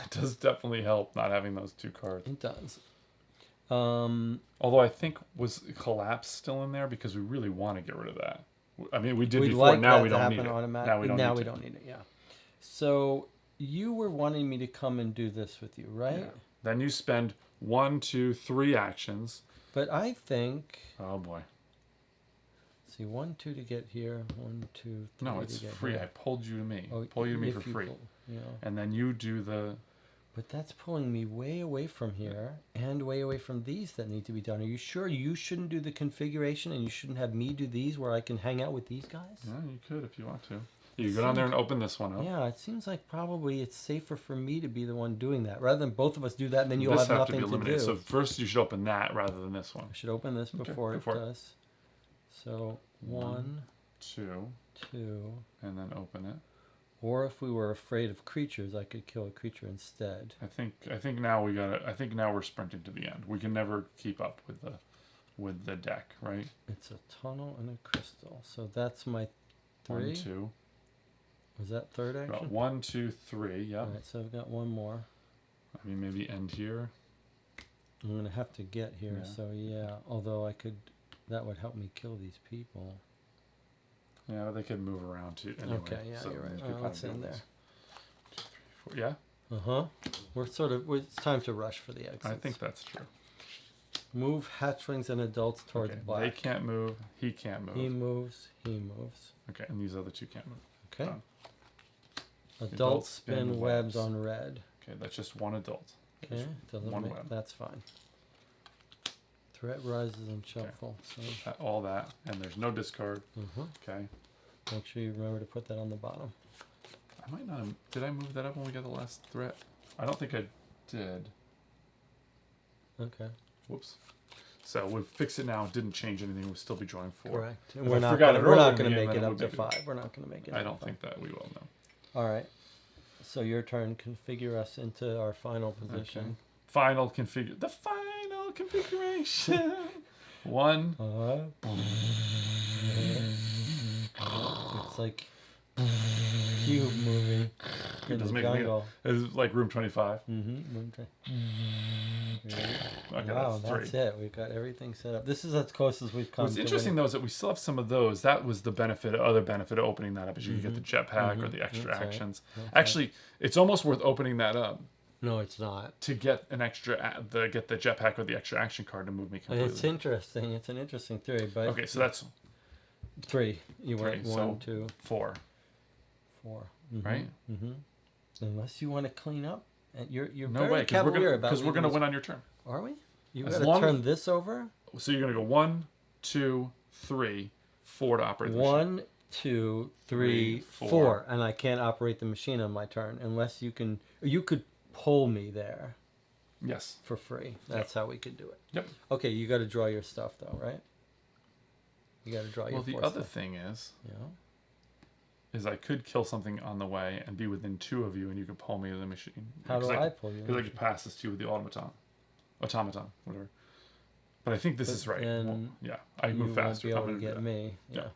It does definitely help not having those 2 cards. It does. Although I think was collapse still in there because we really want to get rid of that. I mean, we did We'd before. like Now that we to don't need happen it. automatically. Now we don't Now need we it. don't need it, yeah. So you were wanting me to come and do this with you, right? Yeah. Then you spend 1, 2, 3 actions. But I think, Oh boy. see, 1, 2 to get here, 1, 2, 3 No, to it's get free. I here. pulled you to me. Oh, Pull you to me if for you free. pull, yeah. And then you do the. But that's pulling me way away from here and way away from these that need to be done. Are you sure you shouldn't do the configuration and you shouldn't have me do these where I can hang out with these guys? Yeah, you could if you want to. You go down there and open this one up. Yeah, it seems like probably it's safer for me to be the one doing that rather than both of us do that and then you'll This have have to nothing be to, eliminated. do. So first you should open that rather than this one. I should open this before go it for it. does. So 1, 2, 2. and then open it. Or if we were afraid of creatures, I could kill a creature instead. I think now we got it. I think now we're sprinting to the end. We can never keep up with the deck, right? It's a tunnel and a crystal. So that's my 3. 1, 2. Was that third action? Got 1, 2, 3. Yep. All right, so I've got one more. I mean, maybe end here. I'm going to have to get here, Yeah. so yeah. Although that would help me kill these people. Yeah, but they could move around too. Anyway, Okay, yeah, so you're right. you could Well, kind let's of do end this. there. 2, 3, 4. Yeah, It's time to rush for the exits. I think that's true. Move hatchlings and adults towards Okay, black. they can't move. He can't move. He moves. Okay, and these other 2 can't move. Okay. Done. Adults spin webs on red. Okay, that's just 1 adult. Okay, Just doesn't one make, web. that's fine. Threat rises and shuffle. So All that, and there's no discard. mhm. Okay. Make sure you remember to put that on the bottom. I might not have. Did I move that up when we got the last threat? I don't think I did. Okay. Whoops. So we'll fix it now. It didn't change anything. We'll still be drawing 4. Correct. And If we're I not forgot gonna, it we're earlier not in the going to game, make then it it up would to make it- 5. We're not going to make it. I up don't to think that we will know. 5. All right. So your turn. Configure us into our final position. Okay. Final configure. The final configuration. 1. It's like cube movie It in the doesn't make me. jungle. It's like room 25. Mm-hmm. Okay, Wow, that's 3. that's it. We've got everything set up. This is as close as we've come. What's to interesting though is that we still have some of those. That was the other benefit of opening that up is you can get the jetpack or the extra That's right. actions. That's Actually, it's almost worth opening that up No, it's not. to get an extra get the jetpack or the extra action card to move me completely. It's interesting. It's an interesting theory, but Okay, so that's 3. You went 3, 1, so 2, 4, 4. right? Unless you want to clean up, and you're No very way, because cavalier about we're gonna leaving win on your turn. this- Are we? You As got to long- turn this over. So you're gonna go 1, 2, 3, 4 to operate the machine. 1, 2, 3, 4. 4, and I can't operate the machine on my turn unless you can. Or you could pull me there Yes. for free. That's how we could do it. Yep. Okay, you got to draw your stuff though, right? You got to draw your. Well, the 4 other stuff. thing is Yeah. I could kill something on the way and be within 2 of you, and you could pull me to the machine. How do I pull you? Because I could pass this to you with the automaton, whatever. But I think this But is right. then Well, yeah, I You move won't faster. be I'm able to gonna do get that. me. Yeah.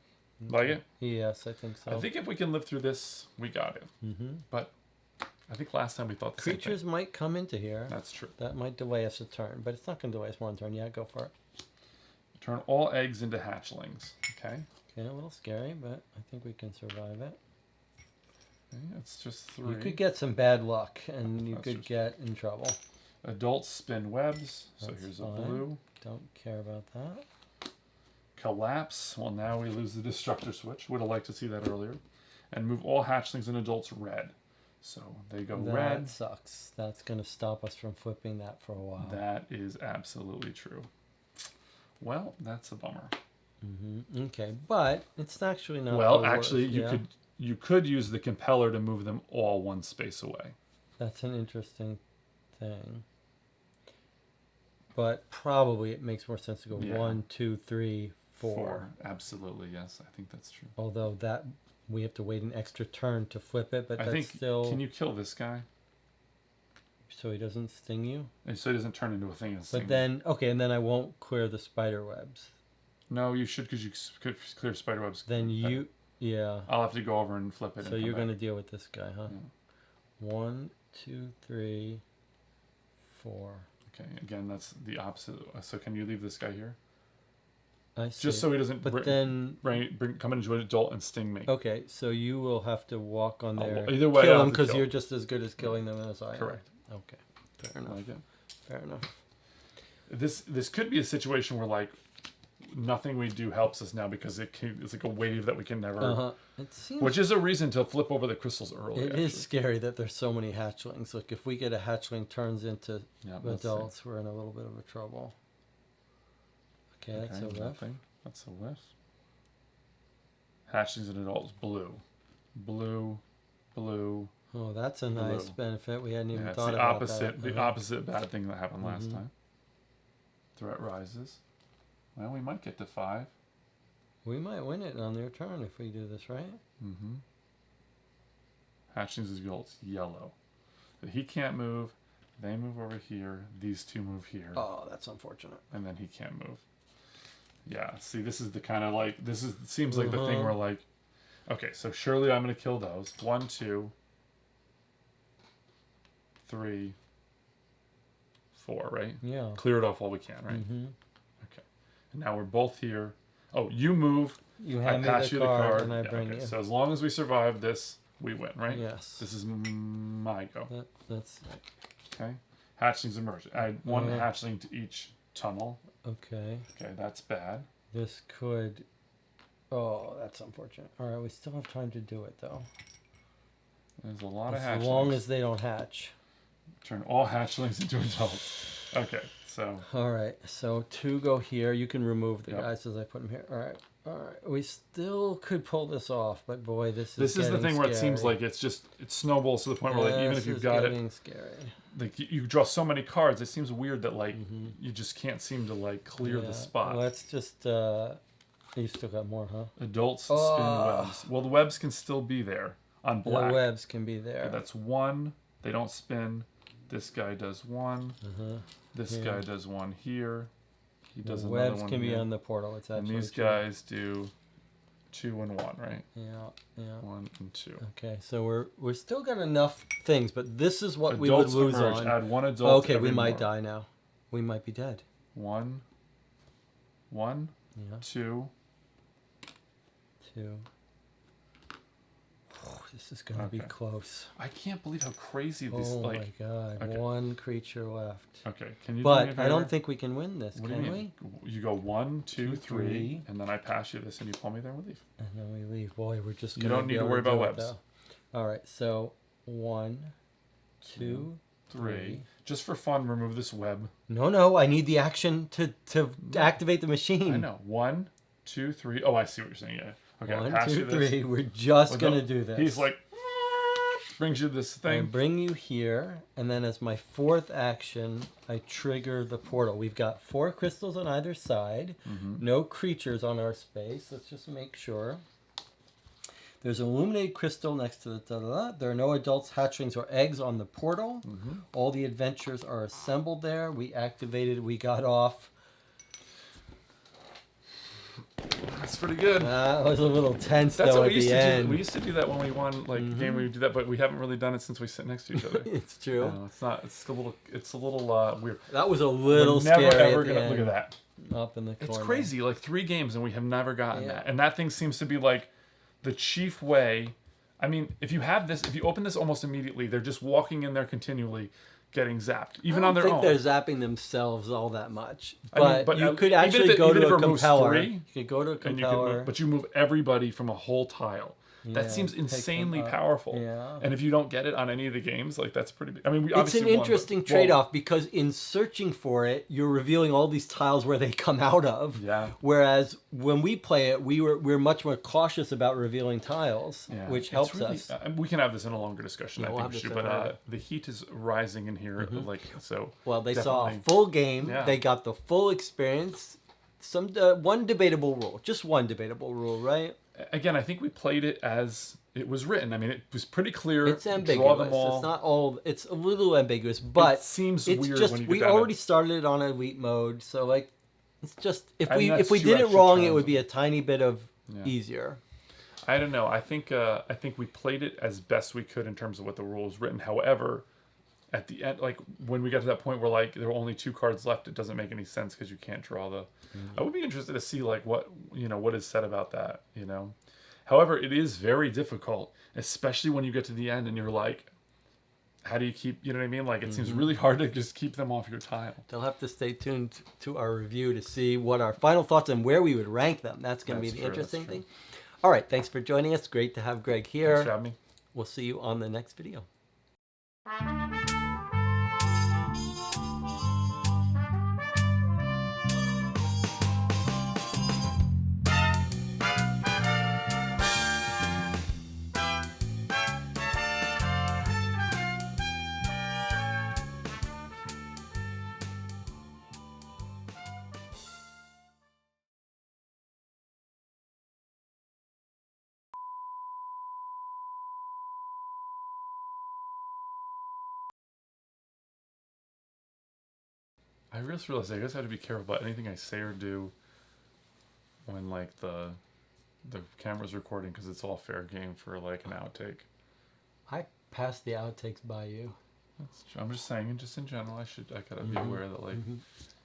Like it? Yes, I think so. I think if we can live through this, we got it. But I think last time we thought the Creatures same might come into here. thing. That's true. That might delay us a turn, but it's not going to delay us 1 turn. Yeah, go for it. Turn all eggs into hatchlings. Okay. Okay, a little scary, but I think we can survive it. Okay, it's just 3. You could get some bad luck, and you That's could just- get in trouble. Adults spin webs. So That's here's fine. a blue. Don't care about that. Collapse. Well, now we lose the destructor switch. Would have liked to see that earlier. And move all hatchlings and adults red. So they go That red. sucks. That's going to stop us from flipping that for a while. That is absolutely true. Well, that's a bummer. Okay, but it's actually not. Well, the actually, worst, you could use the compeller to move them all 1 space away. That's an interesting thing. But probably it makes more sense to go Yeah. 1, 2, 3, 4. 4. Absolutely, yes. I think that's true. Although that we have to wait an extra turn to flip it, but I that's think. still Can you kill this guy? so he doesn't sting you. And so he doesn't turn into a thing. And But sting then okay, and then I won't clear the spider webs. No, you should because you could clear spider webs. Then you yeah. I'll have to go over and flip it. So and you're come going to back. deal with this guy, huh? Yeah. 1, 2, 3, 4. Okay. Again, that's the opposite. So can you leave this guy here? I see. Just so he doesn't But then come into an adult and sting me. okay, so you will have to walk on I'll there. wa- either way, kill I'll him have to because kill. you're just as good as killing them as I am. Correct. Okay, fair enough. Like it. Fair enough. This could be a situation where like nothing we do helps us now because it's like a wave that we can never. Uh huh. It seems Which is a reason to flip over the crystals early. it actually. is scary that there's so many hatchlings. Like if we get a hatchling turns into Yeah, let's see. adults, we're in a little bit of a trouble. Okay, that's a Okay, whiff. nothing. That's a whiff. Hatchlings and adults, blue, blue, blue. Oh, that's a nice Blue. benefit. We hadn't even Yeah, it's thought the about opposite. that. The Uh-huh. opposite bad thing that happened last Mhm. time. Threat rises. Well, we might get to 5. We might win it on their turn if we do this right. Mm-hmm. Hatchlings and adults, yellow. So he can't move. They move over here. These 2 move here. Oh, that's unfortunate. And then he can't move. Yeah, see, this is the kind of like seems like the thing where like, okay, so surely I'm gonna kill those. 1, 2, 3, 4, right? Yeah. Clear it off while we can, right? Mm-hmm. Okay. And now we're both here. Oh, you move. You I hand me pass the you the card, card. and I Yeah, bring okay. you. So as long as we survive this, we win, right? Yes. This is my go. That's Okay. Hatchlings emerge. Add 1 Uh-huh. hatchling to each tunnel. okay. Okay, that's bad. This could. Oh, that's unfortunate. All right, we still have time to do it though. There's a lot of As hatchlings. long as they don't hatch. Turn all hatchlings into adults. Okay, so All right, so 2 go here. You can remove the Yep. guys as I put them here. All right. We still could pull this off, but boy, this this is the getting thing where it seems scary. like it snowballs to the point where like even This if you've is got it, getting scary. like you draw so many cards, it seems weird that like you just can't seem to like clear Yeah, the spot. Let's just. You still got more, huh? Adults spin Oh. webs. Well, the webs can still be there on black. The webs can be there. Okay, that's 1. They don't spin. This guy does 1. This Yeah. guy does 1 here. He does the another webs one can be here. on the portal. It's And absolutely these true. guys do 2 and 1, right? Yeah, yeah. 1 and 2. Okay, so we're still got enough things, but this is what Adults we would lose emerge. on. Add 1 adult. Okay, we every might more. die now. we might be dead. 1, Yeah. 2. 2. Oh, this is gonna be Okay. close. I can't believe how crazy this Oh like. my god! okay. 1 creature left. Okay, can you? do me a But I favor? don't think we can win this, What do you can mean? we? You go 1, 2, 3, three. and then I pass you this, and you pull me there and we leave. And then we leave. Boy, we're just You gonna don't be need to able worry about do it, webs. though. All right, so 1, 2, 3. Just for fun, remove this web. No, I need the action to activate the machine. I know. 1, 2, 3. Oh, I see what you're saying. Yeah. Okay. I 1, pass 2, you this. 3. We're just With gonna the- do this. He's like, brings you this I thing. bring you here, and then as my 4th action, I trigger the portal. We've got 4 crystals on either side. No creatures on our space. Let's just make sure. There's an illuminated crystal next to the da-da-da. There are no adults, hatchlings, or eggs on the portal. All the adventures are assembled there. We activated. We got off. That's pretty good. That was a little tense, That's though, what at we used the to end. do. We used to do that when we won like game. We would do that, but we haven't really done it since we sit next to each other. It's true. It's not. It's a little. weird. That was a little We're never scary ever at the gonna end. look at that. Up in the corner. It's crazy. Like 3 games and we have never gotten Yeah. that. And that thing seems to be like the chief way. I mean, if you have this, if you open this almost immediately, they're just walking in there continually, getting zapped, even on I their don't own. think they're zapping themselves all that much. I mean, But, but you even could if actually it- go even to if a it removes compeller. 3, You could go to a And you can compeller. move, but you move everybody from a whole tile. Yeah, That seems pick them insanely up. powerful. Yeah. And if you don't get it on any of the games, like that's pretty big. I mean, we It's obviously an won, but- interesting well, trade-off because in searching for it, you're revealing all these tiles where they come out of. Yeah. Whereas when we play it, we're much more cautious about revealing tiles, Yeah, which it's helps really- us. We can have this in a longer discussion. Yeah, I we'll think have we this should. in But later. the heat is rising in here, like so. Well, they saw a definitely- full game. Yeah. They got the full experience. Some one debatable rule, just one debatable rule, right? Again, I think we played it as it was written. I mean, it was pretty clear. It's Draw ambiguous. them all. It's not all. It's a little ambiguous, but It seems it's weird just when you get we down to- already started on elite mode, so like it's just if I mean, that's if we 2 did it extra wrong, it turns. would be a tiny bit of Yeah. easier. I don't know. I think we played it as best we could in terms of what the rule was written. However, at the end, like when we got to that point where like there were only 2 cards left, it doesn't make any sense because you can't draw the. I would be interested to see like what what is said about that. However, it is very difficult, especially when you get to the end and you're like, how do you keep? You know what I mean? Like it seems really hard to just keep them off your tile. They'll have to stay tuned to our review to see what our final thoughts and where we would rank them. That's going to be That's the true, that's interesting true. thing. All right, thanks for joining us. Great to have Greg here. Thanks for having me. We'll see you on the next video. I just realized I guess I have to be careful about anything I say or do when like the camera's recording because it's all fair game for like an outtake. I passed the outtakes by you. That's true. I'm just saying, just in general, I gotta be aware that like